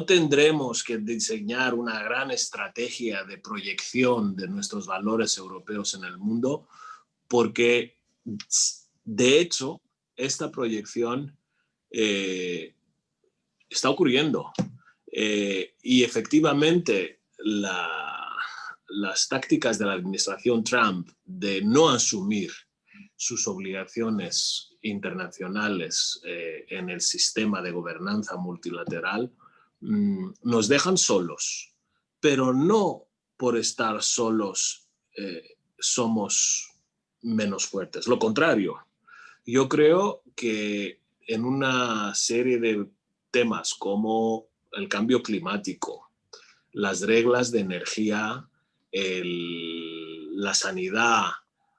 tendremos que diseñar una gran estrategia de proyección de nuestros valores europeos en el mundo, porque de hecho esta proyección está ocurriendo. Y efectivamente las tácticas de la administración Trump de no asumir sus obligaciones internacionales en el sistema de gobernanza multilateral nos dejan solos, pero no por estar solos somos menos fuertes. Lo contrario, yo creo que en una serie de temas como el cambio climático, las reglas de energía, la sanidad,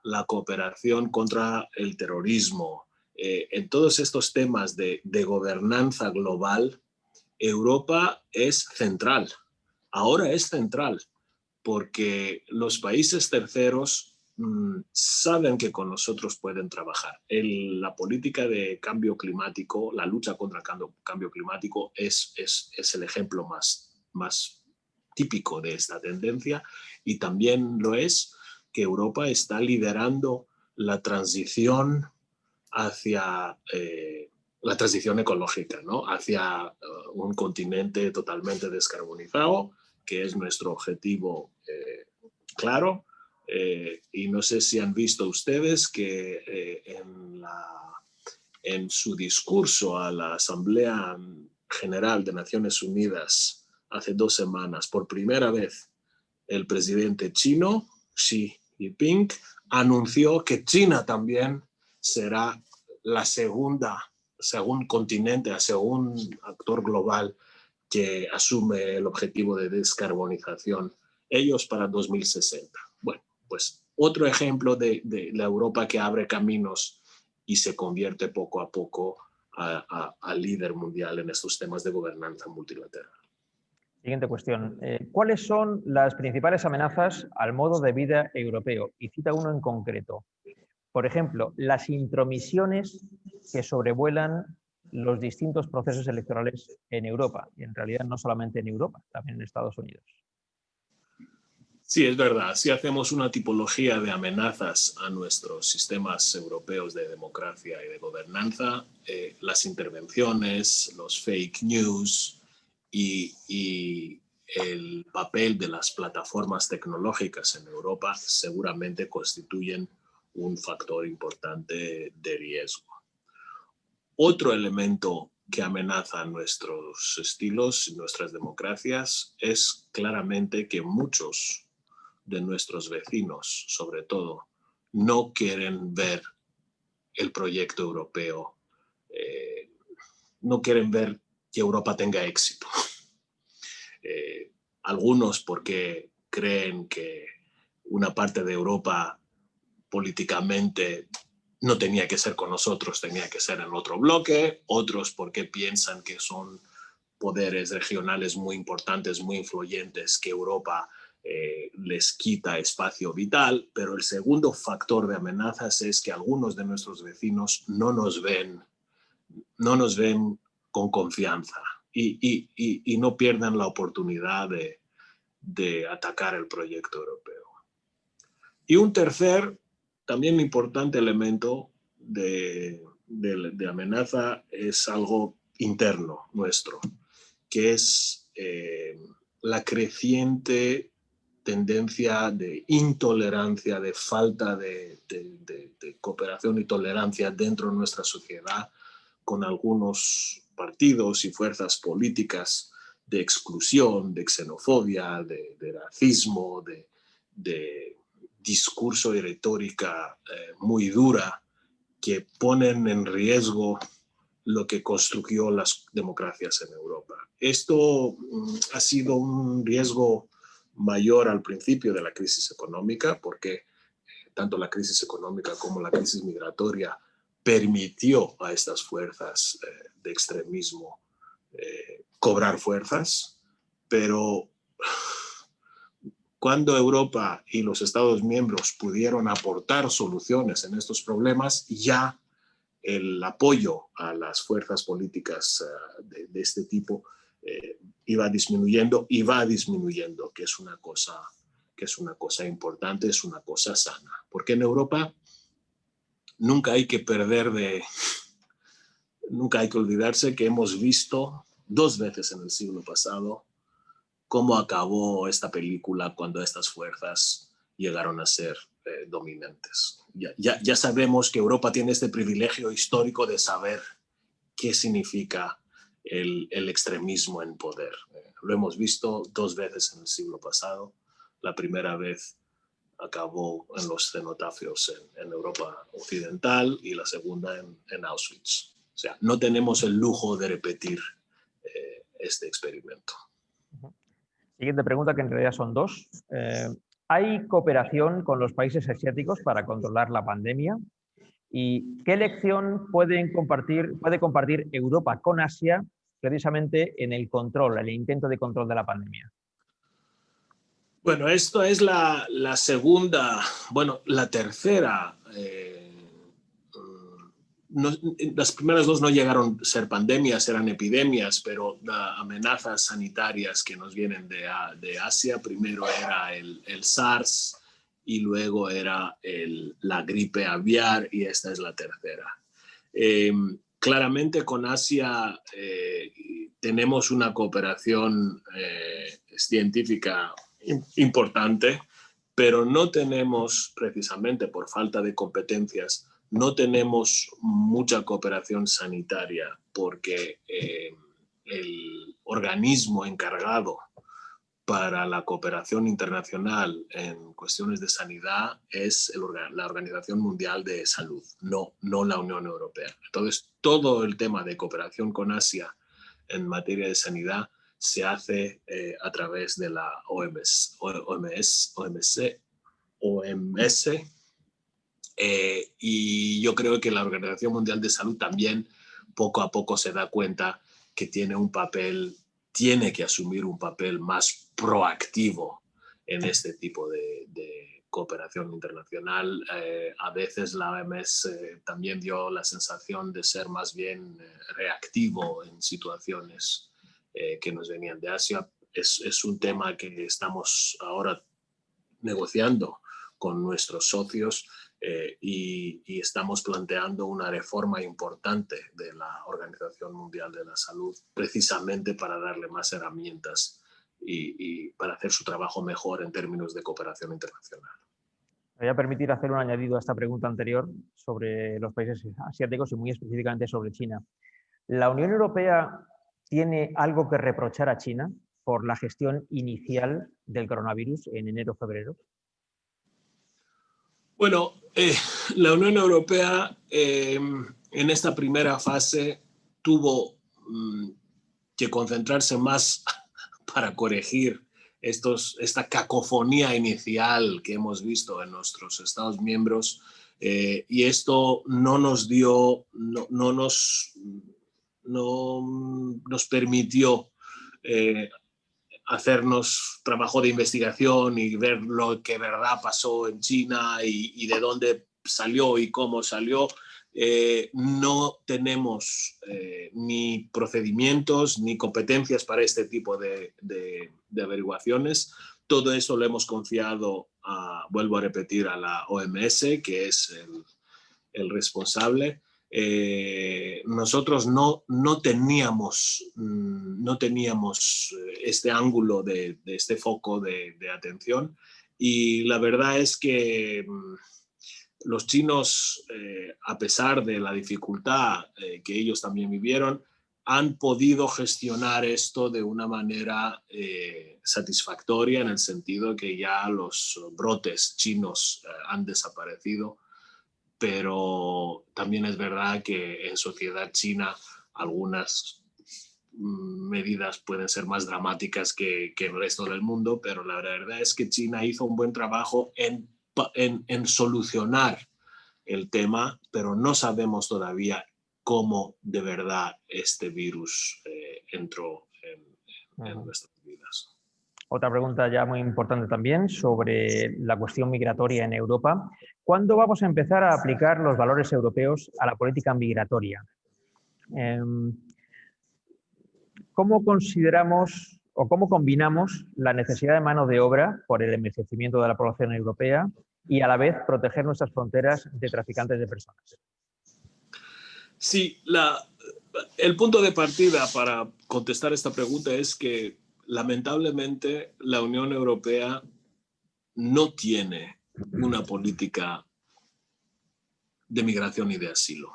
la cooperación contra el terrorismo, en todos estos temas de gobernanza global, Europa es central. Ahora es central, porque los países terceros saben que con nosotros pueden trabajar. La política de cambio climático, la lucha contra el cambio climático es el ejemplo más típico de esta tendencia, y también lo es que Europa está liderando la transición hacia la transición ecológica, ¿no? Hacia un continente totalmente descarbonizado, que es nuestro objetivo claro. Y no sé si han visto ustedes que en su discurso a la Asamblea General de Naciones Unidas hace 2 semanas, por primera vez, el presidente chino, Xi Jinping, anunció que China también será la según continente, el segundo actor global que asume el objetivo de descarbonización, ellos para 2060. Bueno, pues otro ejemplo de la Europa que abre caminos y se convierte poco a poco a líder mundial en estos temas de gobernanza multilateral. Siguiente cuestión. ¿Cuáles son las principales amenazas al modo de vida europeo? Y cita uno en concreto. Por ejemplo, las intromisiones que sobrevuelan los distintos procesos electorales en Europa. Y en realidad no solamente en Europa, también en Estados Unidos. Sí, es verdad. Si hacemos una tipología de amenazas a nuestros sistemas europeos de democracia y de gobernanza, las intervenciones, los fake news y el papel de las plataformas tecnológicas en Europa seguramente constituyen un factor importante de riesgo. Otro elemento que amenaza nuestros estilos y nuestras democracias es claramente que muchos de nuestros vecinos, sobre todo, no quieren ver el proyecto europeo, no quieren ver que Europa tenga éxito. Algunos porque creen que una parte de Europa políticamente no tenía que ser con nosotros, tenía que ser en otro bloque, otros porque piensan que son poderes regionales muy importantes, muy influyentes, que Europa les quita espacio vital, pero el segundo factor de amenazas es que algunos de nuestros vecinos no nos ven con confianza y no pierdan la oportunidad de atacar el proyecto europeo. Y un tercer, también importante elemento de amenaza es algo interno nuestro, que es la creciente tendencia de intolerancia, de falta de cooperación y tolerancia dentro de nuestra sociedad, con algunos partidos y fuerzas políticas de exclusión, de xenofobia, de racismo, de discurso y retórica muy dura, que ponen en riesgo lo que construyó las democracias en Europa. Esto ha sido un riesgo mayor al principio de la crisis económica, porque tanto la crisis económica como la crisis migratoria permitió a estas fuerzas de extremismo cobrar fuerzas, pero cuando Europa y los Estados miembros pudieron aportar soluciones en estos problemas, ya el apoyo a las fuerzas políticas de este tipo iba disminuyendo y va disminuyendo, que es una cosa importante, es una cosa sana. Porque en Europa nunca hay que olvidarse que hemos visto 2 veces en el siglo pasado cómo acabó esta película cuando estas fuerzas llegaron a ser dominantes. Ya sabemos que Europa tiene este privilegio histórico de saber qué significa el extremismo en poder. Lo hemos visto 2 veces en el siglo pasado. La primera vez acabó en los cenotafios en Europa Occidental y la segunda en Auschwitz. O sea, no tenemos el lujo de repetir este experimento. Siguiente pregunta, que en realidad son 2. ¿Hay cooperación con los países asiáticos para controlar la pandemia? ¿Y qué lección puede compartir Europa con Asia precisamente en el control, el intento de control de la pandemia? Bueno, esto es la segunda, bueno, la tercera. Las primeras 2 no llegaron a ser pandemias, eran epidemias, pero amenazas sanitarias que nos vienen de Asia. Primero era el SARS y luego era la gripe aviar y esta es la tercera. Claramente con Asia tenemos una cooperación científica importante, pero no tenemos, precisamente por falta de competencias, no tenemos mucha cooperación sanitaria porque el organismo encargado para la cooperación internacional en cuestiones de sanidad es la Organización Mundial de Salud, no la Unión Europea. Entonces, todo el tema de cooperación con Asia en materia de sanidad se hace a través de la OMS y yo creo que la Organización Mundial de Salud también poco a poco se da cuenta que tiene que asumir un papel más proactivo en este tipo de cooperación internacional. A veces la OMS también dio la sensación de ser más bien reactivo en situaciones que nos venían de Asia. Es un tema que estamos ahora negociando con nuestros socios y estamos planteando una reforma importante de la Organización Mundial de la Salud precisamente para darle más herramientas y para hacer su trabajo mejor en términos de cooperación internacional. Me voy a permitir hacer un añadido a esta pregunta anterior sobre los países asiáticos y muy específicamente sobre China. ¿La Unión Europea tiene algo que reprochar a China por la gestión inicial del coronavirus en enero-febrero? Bueno, la Unión Europea en esta primera fase tuvo que concentrarse más para corregir esta cacofonía inicial que hemos visto en nuestros Estados miembros y esto no nos permitió hacernos trabajo de investigación y ver lo que verdad pasó en China y de dónde salió y cómo salió. No tenemos ni procedimientos ni competencias para este tipo de averiguaciones. Todo eso lo hemos confiado, vuelvo a repetir, a la OMS, que es el responsable. Nosotros no teníamos este ángulo de este foco de atención y la verdad es que los chinos, a pesar de la dificultad que ellos también vivieron, han podido gestionar esto de una manera satisfactoria en el sentido que ya los brotes chinos han desaparecido. Pero también es verdad que en sociedad china algunas medidas pueden ser más dramáticas que el resto del mundo, pero la verdad es que China hizo un buen trabajo en solucionar el tema, pero no sabemos todavía cómo de verdad este virus entró en nuestras vidas. Otra pregunta ya muy importante también sobre la cuestión migratoria en Europa. ¿Cuándo vamos a empezar a aplicar los valores europeos a la política migratoria? ¿Cómo consideramos o cómo combinamos la necesidad de mano de obra por el envejecimiento de la población europea y a la vez proteger nuestras fronteras de traficantes de personas? Sí, El punto de partida para contestar esta pregunta es que lamentablemente la Unión Europea no tiene una política de migración y de asilo.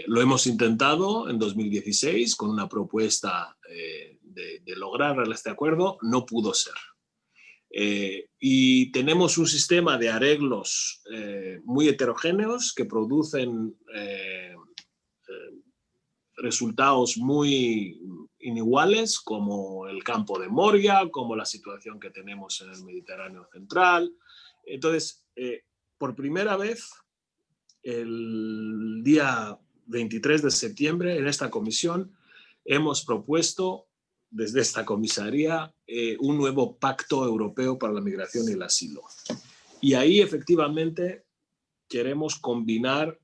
Lo hemos intentado en 2016 con una propuesta de lograr este acuerdo, no pudo ser. Y tenemos un sistema de arreglos muy heterogéneos que producen resultados muy iniguales, como el campo de Moria, como la situación que tenemos en el Mediterráneo central. Entonces, por primera vez, el día 23 de septiembre, en esta comisión, hemos propuesto desde esta comisaría un nuevo pacto europeo para la migración y el asilo. Y ahí, efectivamente, queremos combinar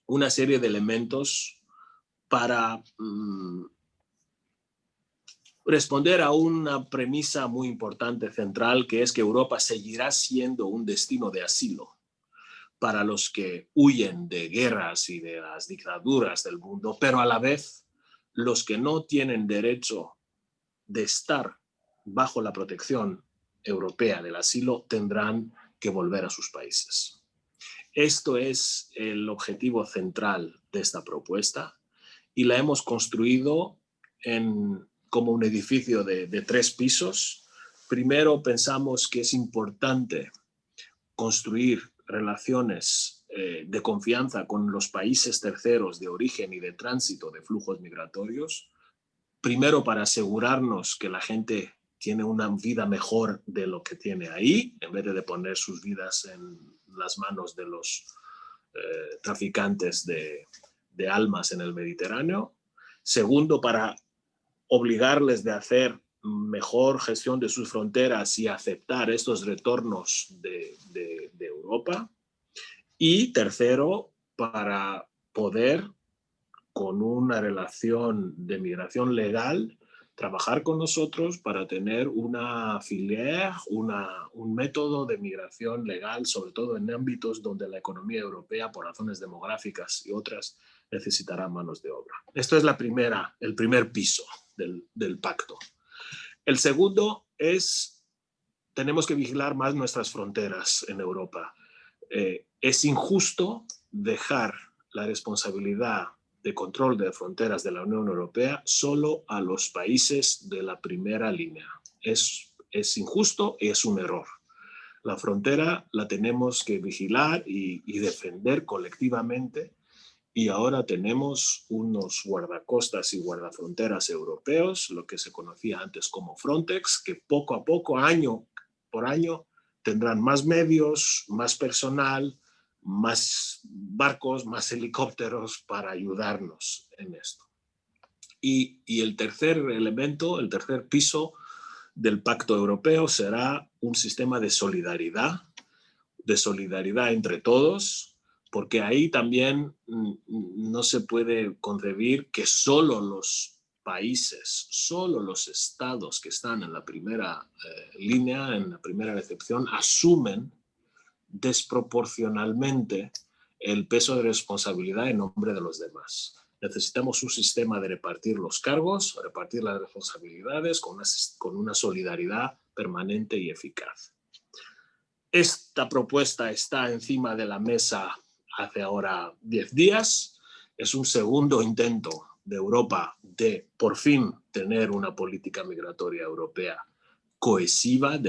una serie de elementos para responder a una premisa muy importante, central, que es que Europa seguirá siendo un destino de asilo para los que huyen de guerras y de las dictaduras del mundo, pero a la vez los que no tienen derecho de estar bajo la protección europea del asilo tendrán que volver a sus países. Esto es el objetivo central de esta propuesta y la hemos construido como un edificio de 3 pisos. Primero, pensamos que es importante construir relaciones de confianza con los países terceros de origen y de tránsito de flujos migratorios. Primero, para asegurarnos que la gente tiene una vida mejor de lo que tiene ahí, en vez de poner sus vidas en las manos de los traficantes de almas en el Mediterráneo. Segundo, para obligarles de hacer mejor gestión de sus fronteras y aceptar estos retornos de Europa. Y tercero, para poder, con una relación de migración legal, trabajar con nosotros para tener una filière, un método de migración legal, sobre todo en ámbitos donde la economía europea, por razones demográficas y otras, necesitará manos de obra. Esto es el primer piso del pacto. El segundo es, tenemos que vigilar más nuestras fronteras en Europa. Es injusto dejar la responsabilidad de control de fronteras de la Unión Europea solo a los países de la primera línea. Es injusto y es un error. La frontera la tenemos que vigilar y defender colectivamente, y ahora tenemos unos guardacostas y guardafronteras europeos, lo que se conocía antes como Frontex, que poco a poco, año por año, tendrán más medios, más personal, más barcos, más helicópteros para ayudarnos en esto. Y el tercer elemento, el tercer piso del Pacto Europeo será un sistema de solidaridad entre todos, porque ahí también no se puede concebir que solo los países, solo los estados que están en la primera línea, en la primera recepción, asumen desproporcionalmente el peso de responsabilidad en nombre de los demás. Necesitamos un sistema de repartir los cargos, repartir las responsabilidades con una solidaridad permanente y eficaz. Esta propuesta está encima de la mesa hace ahora 10 días. Es un segundo intento de Europa de por fin tener una política migratoria europea cohesiva,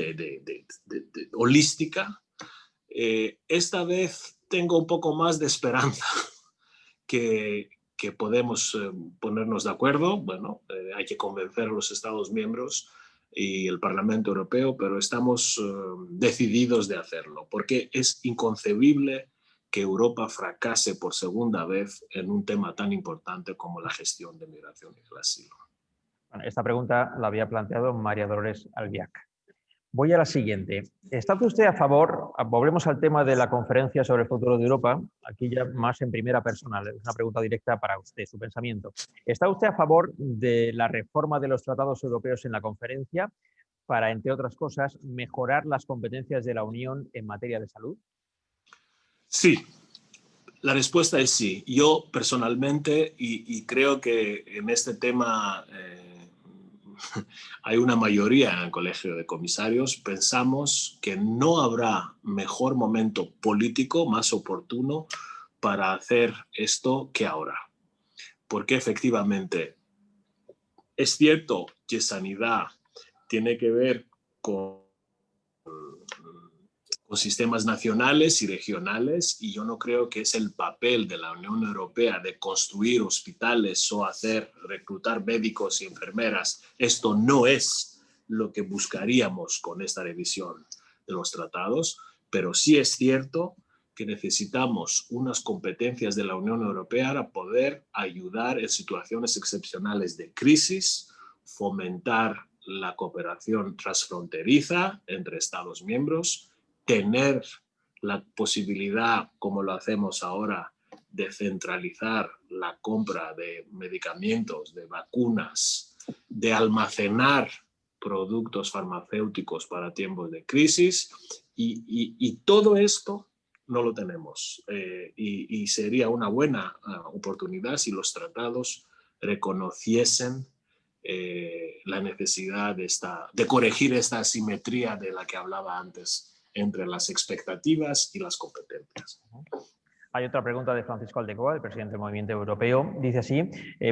holística. Esta vez tengo un poco más de esperanza que podemos ponernos de acuerdo. Bueno, hay que convencer a los Estados miembros y el Parlamento Europeo, pero estamos decididos de hacerlo, porque es inconcebible que Europa fracase por segunda vez en un tema tan importante como la gestión de migración y el asilo. Bueno, esta pregunta la había planteado María Dolores Albiac. Voy a la siguiente. ¿Está usted a favor, volvemos al tema de la conferencia sobre el futuro de Europa, aquí ya más en primera persona, es una pregunta directa para usted, su pensamiento. ¿Está usted a favor de la reforma de los tratados europeos en la conferencia para, entre otras cosas, mejorar las competencias de la Unión en materia de salud? Sí. La respuesta es sí. Yo personalmente, y creo que en este tema hay una mayoría en el Colegio de Comisarios, pensamos que no habrá mejor momento político más oportuno para hacer esto que ahora. Porque efectivamente es cierto que sanidad tiene que ver con sistemas nacionales y regionales, y yo no creo que es el papel de la Unión Europea de construir hospitales o reclutar médicos y enfermeras. Esto no es lo que buscaríamos con esta revisión de los tratados, pero sí es cierto que necesitamos unas competencias de la Unión Europea para poder ayudar en situaciones excepcionales de crisis, fomentar la cooperación transfronteriza entre Estados miembros, tener la posibilidad, como lo hacemos ahora, de centralizar la compra de medicamentos, de vacunas, de almacenar productos farmacéuticos para tiempos de crisis, y todo esto no lo tenemos. Y sería una buena oportunidad si los tratados reconociesen la necesidad de corregir esta asimetría de la que hablaba antes entre las expectativas y las competencias. Hay otra pregunta de Francisco Aldecoa, el presidente del Movimiento Europeo. Dice así,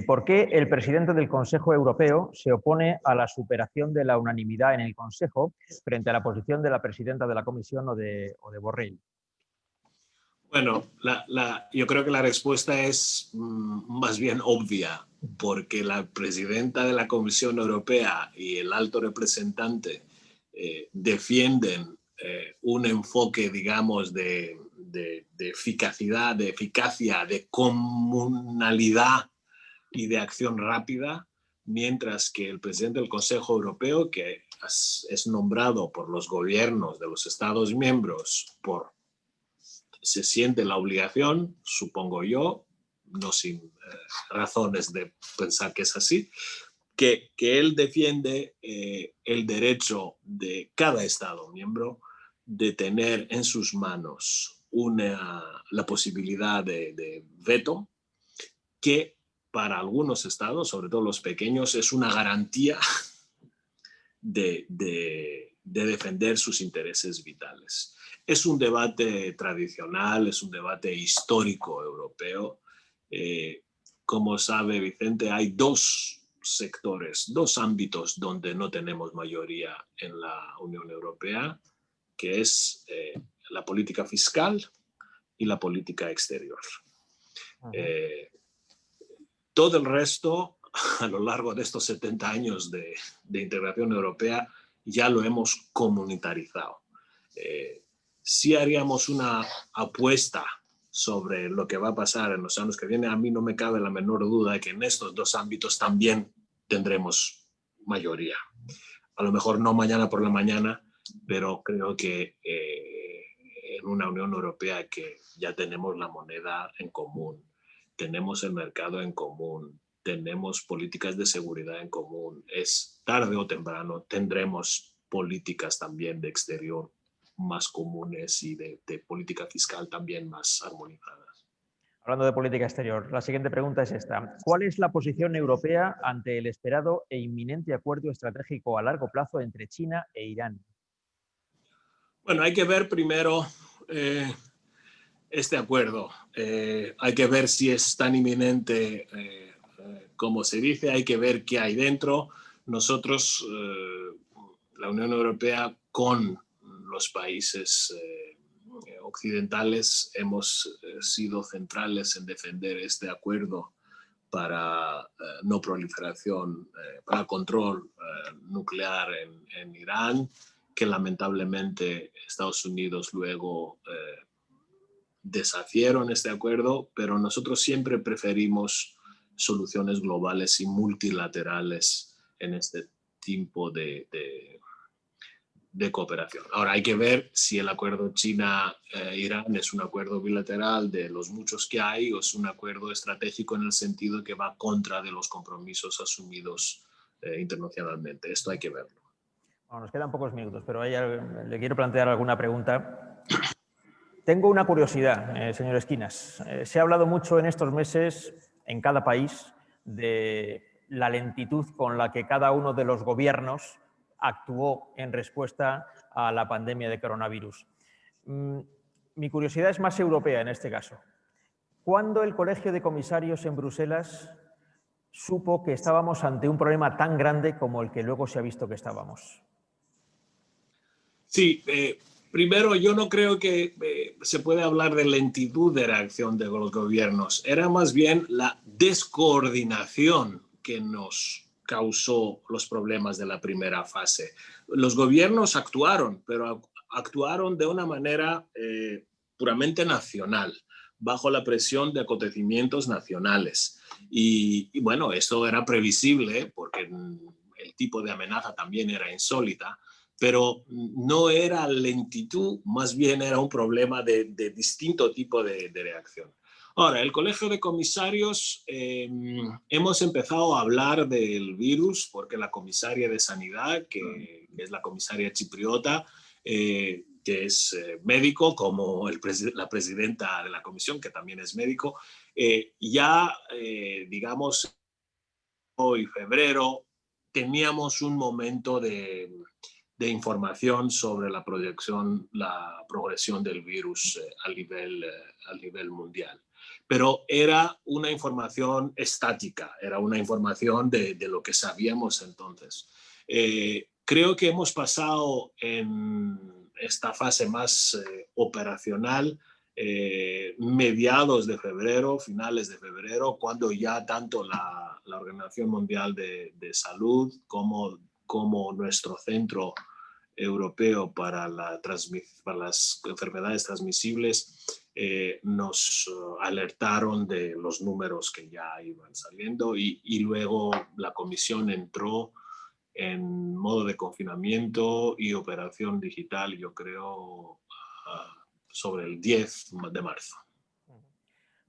¿por qué el presidente del Consejo Europeo se opone a la superación de la unanimidad en el Consejo frente a la posición de la presidenta de la Comisión o de Borrell? Bueno, yo creo que la respuesta es más bien obvia, porque la presidenta de la Comisión Europea y el alto representante defienden un enfoque, digamos, de eficacia, de comunalidad y de acción rápida, mientras que el presidente del Consejo Europeo, que es nombrado por los gobiernos de los Estados miembros se siente la obligación, supongo yo, no sin razones de pensar que es así, que él defiende el derecho de cada Estado miembro de tener en sus manos la posibilidad de veto, que para algunos estados, sobre todo los pequeños, es una garantía de defender sus intereses vitales. Es un debate tradicional, es un debate histórico europeo. Como sabe Vicente, hay dos sectores, dos ámbitos donde no tenemos mayoría en la Unión Europea, que es la política fiscal y la política exterior. Todo el resto, a lo largo de estos 70 años de integración europea, ya lo hemos comunitarizado. Si haríamos una apuesta sobre lo que va a pasar en los años que vienen, a mí no me cabe la menor duda de que en estos dos ámbitos también tendremos mayoría. A lo mejor no mañana por la mañana, pero creo que en una Unión Europea que ya tenemos la moneda en común, tenemos el mercado en común, tenemos políticas de seguridad en común, es tarde o temprano tendremos políticas también de exterior más comunes y de política fiscal también más armonizadas. Hablando de política exterior, la siguiente pregunta es esta. ¿Cuál es la posición europea ante el esperado e inminente acuerdo estratégico a largo plazo entre China e Irán? Bueno, hay que ver primero este acuerdo. Hay que ver si es tan inminente como se dice, hay que ver qué hay dentro. Nosotros, la Unión Europea, con los países occidentales, hemos sido centrales en defender este acuerdo para no proliferación, para control nuclear en Irán, que lamentablemente Estados Unidos luego deshacieron este acuerdo, pero nosotros siempre preferimos soluciones globales y multilaterales en este tipo de cooperación. Ahora hay que ver si el acuerdo China-Irán es un acuerdo bilateral de los muchos que hay o es un acuerdo estratégico en el sentido que va contra de los compromisos asumidos internacionalmente. Esto hay que verlo. Bueno, nos quedan pocos minutos, pero le quiero plantear alguna pregunta Tengo una curiosidad, señor Esquinas. Se ha hablado mucho en estos meses, en cada país, de la lentitud con la que cada uno de los gobiernos actuó en respuesta a la pandemia de coronavirus. Mi curiosidad es más europea en este caso. ¿Cuándo el Colegio de Comisarios en Bruselas supo que estábamos ante un problema tan grande como el que luego se ha visto que estábamos? Sí, primero yo no creo que se puede hablar de lentitud de reacción de los gobiernos. Era más bien la descoordinación que nos causó los problemas de la primera fase. Los gobiernos actuaron, pero actuaron de una manera puramente nacional, bajo la presión de acontecimientos nacionales. Y bueno, esto era previsible porque el tipo de amenaza también era insólita, pero no era lentitud, más bien era un problema de distinto tipo de reacción. Ahora, el Colegio de Comisarios, hemos empezado a hablar del virus porque la comisaria de Sanidad, que es la comisaria chipriota, que es médico, como la presidenta de la comisión, que también es médico, ya, digamos, hoy, febrero, teníamos un momento de información sobre la progresión del virus a nivel mundial. Pero era una información estática, era una información de lo que sabíamos entonces. Creo que hemos pasado en esta fase más operacional mediados de febrero, finales de febrero, cuando ya tanto la Organización Mundial de Salud como nuestro centro europeo para las enfermedades transmisibles nos alertaron de los números que ya iban saliendo y luego la comisión entró en modo de confinamiento y operación digital, yo creo, sobre el 10 de marzo.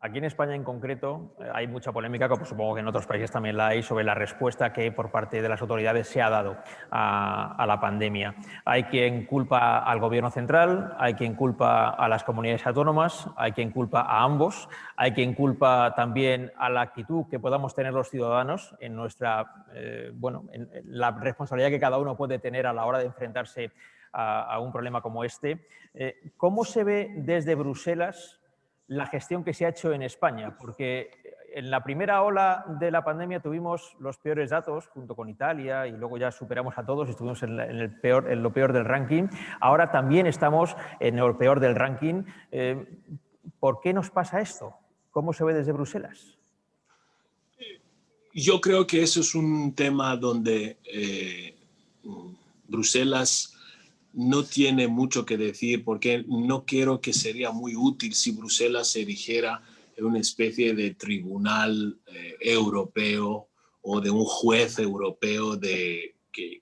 Aquí en España en concreto hay mucha polémica, como supongo que en otros países también la hay, sobre la respuesta que por parte de las autoridades se ha dado a la pandemia. Hay quien culpa al gobierno central, hay quien culpa a las comunidades autónomas, hay quien culpa a ambos, hay quien culpa también a la actitud que podamos tener los ciudadanos en nuestra, en la responsabilidad que cada uno puede tener a la hora de enfrentarse a un problema como este. ¿Cómo se ve desde Bruselas la gestión que se ha hecho en España? Porque en la primera ola de la pandemia tuvimos los peores datos junto con Italia y luego ya superamos a todos y estuvimos en lo peor del ranking. Ahora también estamos en lo peor del ranking. ¿Por qué nos pasa esto? ¿Cómo se ve desde Bruselas? Yo creo que eso es un tema donde Bruselas no tiene mucho que decir, porque no creo que sería muy útil si Bruselas se erigiera en una especie de tribunal europeo o de un juez europeo que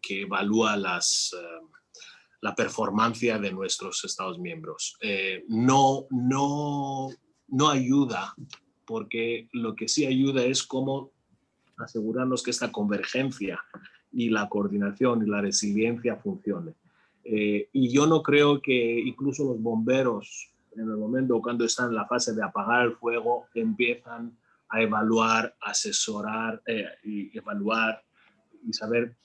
evalúa la performance de nuestros Estados miembros. No ayuda, porque lo que sí ayuda es cómo asegurarnos que esta convergencia y la coordinación y la resiliencia funcione. Y yo no creo que incluso los bomberos, en el momento cuando están en la fase de apagar el fuego, empiezan a evaluar, asesorar y evaluar y saber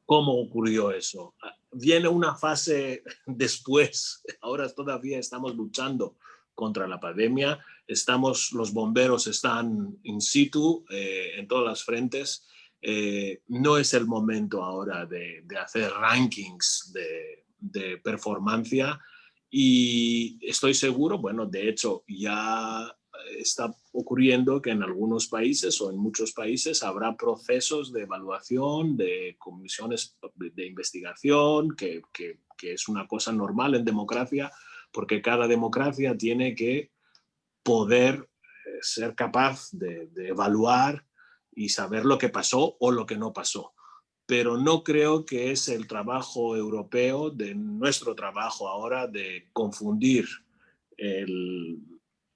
cómo ocurrió eso. Viene una fase después, ahora todavía estamos luchando contra la pandemia, los bomberos están in situ en todas las frentes. No es el momento ahora de hacer rankings de performancia y estoy seguro, bueno, de hecho ya está ocurriendo que en algunos países o en muchos países habrá procesos de evaluación, de comisiones de investigación, que es una cosa normal en democracia, porque cada democracia tiene que poder ser capaz de evaluar y saber lo que pasó o lo que no pasó. Pero no creo que es el trabajo europeo, de nuestro trabajo ahora, de confundir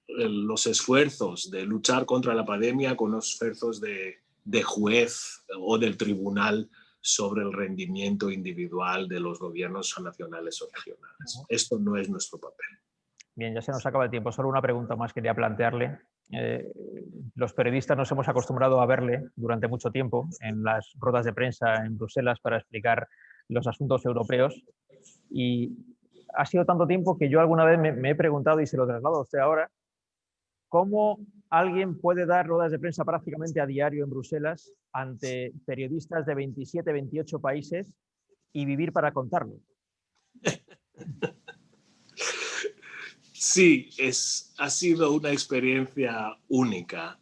los esfuerzos de luchar contra la pandemia con los esfuerzos de juez o del tribunal sobre el rendimiento individual de los gobiernos nacionales o regionales. Esto no es nuestro papel. Bien, ya se nos acaba el tiempo. Solo una pregunta más quería plantearle. Los periodistas nos hemos acostumbrado a verle durante mucho tiempo en las ruedas de prensa en Bruselas para explicar los asuntos europeos, y ha sido tanto tiempo que yo alguna vez me he preguntado, y se lo traslado a usted ahora, ¿cómo alguien puede dar ruedas de prensa prácticamente a diario en Bruselas ante periodistas de 27, 28 países y vivir para contarlo? Sí, ha sido una experiencia única,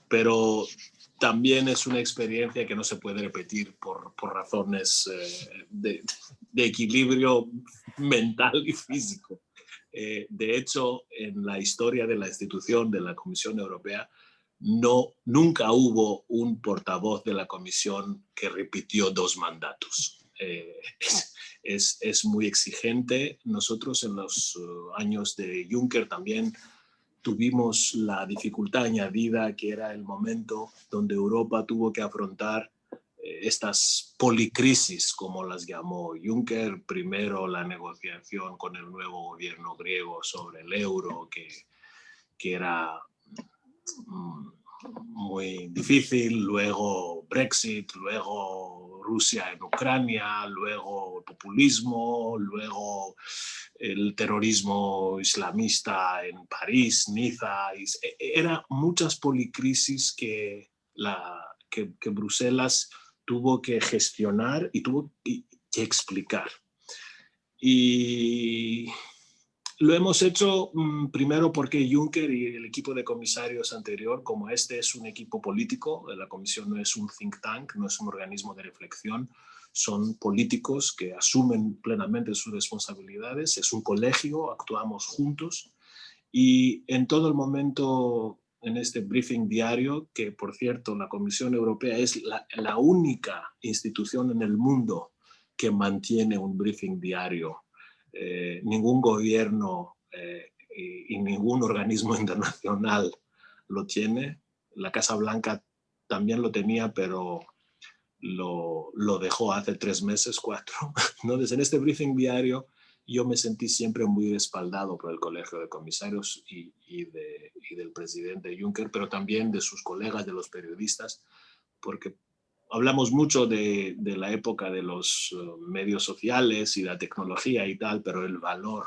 pero también es una experiencia que no se puede repetir por razones de equilibrio mental y físico. De hecho, en la historia de la institución de la Comisión Europea, nunca hubo un portavoz de la Comisión que repitió 2 mandatos. Es muy exigente. Nosotros en los años de Juncker también tuvimos la dificultad añadida, que era el momento donde Europa tuvo que afrontar estas policrisis, como las llamó Juncker. Primero la negociación con el nuevo gobierno griego sobre el euro, que era muy difícil, luego Brexit, luego Rusia en Ucrania, luego el populismo, luego el terrorismo islamista en París, Niza. Eran muchas policrisis que Bruselas tuvo que gestionar y tuvo que explicar. Y lo hemos hecho primero porque Juncker y el equipo de comisarios anterior, como este es un equipo político, la Comisión no es un think tank, no es un organismo de reflexión, son políticos que asumen plenamente sus responsabilidades, es un colegio, actuamos juntos, y en todo el momento, en este briefing diario, que por cierto la Comisión Europea es la única institución en el mundo que mantiene un briefing diario. Ningún gobierno y ningún organismo internacional lo tiene. La Casa Blanca también lo tenía, pero lo dejó hace 3 meses, 4. Entonces, en este briefing diario yo me sentí siempre muy respaldado por el Colegio de Comisarios y del presidente Juncker, pero también de sus colegas, de los periodistas, porque hablamos mucho de la época de los medios sociales y la tecnología y tal, pero el valor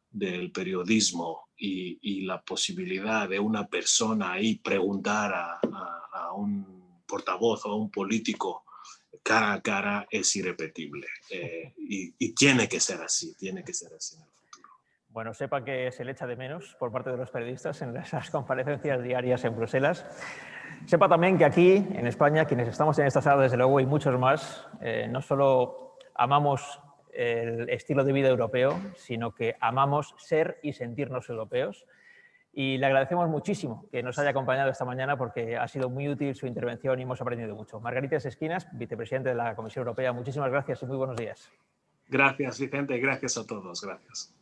del periodismo y la posibilidad de una persona ahí preguntar a un portavoz o a un político cara a cara es irrepetible. Y tiene que ser así, tiene que ser así en el futuro. Bueno, sepa que se le echa de menos por parte de los periodistas en esas comparecencias diarias en Bruselas. Sepa también que aquí, en España, quienes estamos en esta sala, desde luego, y muchos más, no solo amamos el estilo de vida europeo, sino que amamos ser y sentirnos europeos. Y le agradecemos muchísimo que nos haya acompañado esta mañana, porque ha sido muy útil su intervención y hemos aprendido mucho. Margaritis Esquinas, vicepresidente de la Comisión Europea, muchísimas gracias y muy buenos días. Gracias, Vicente, y gracias a todos. Gracias.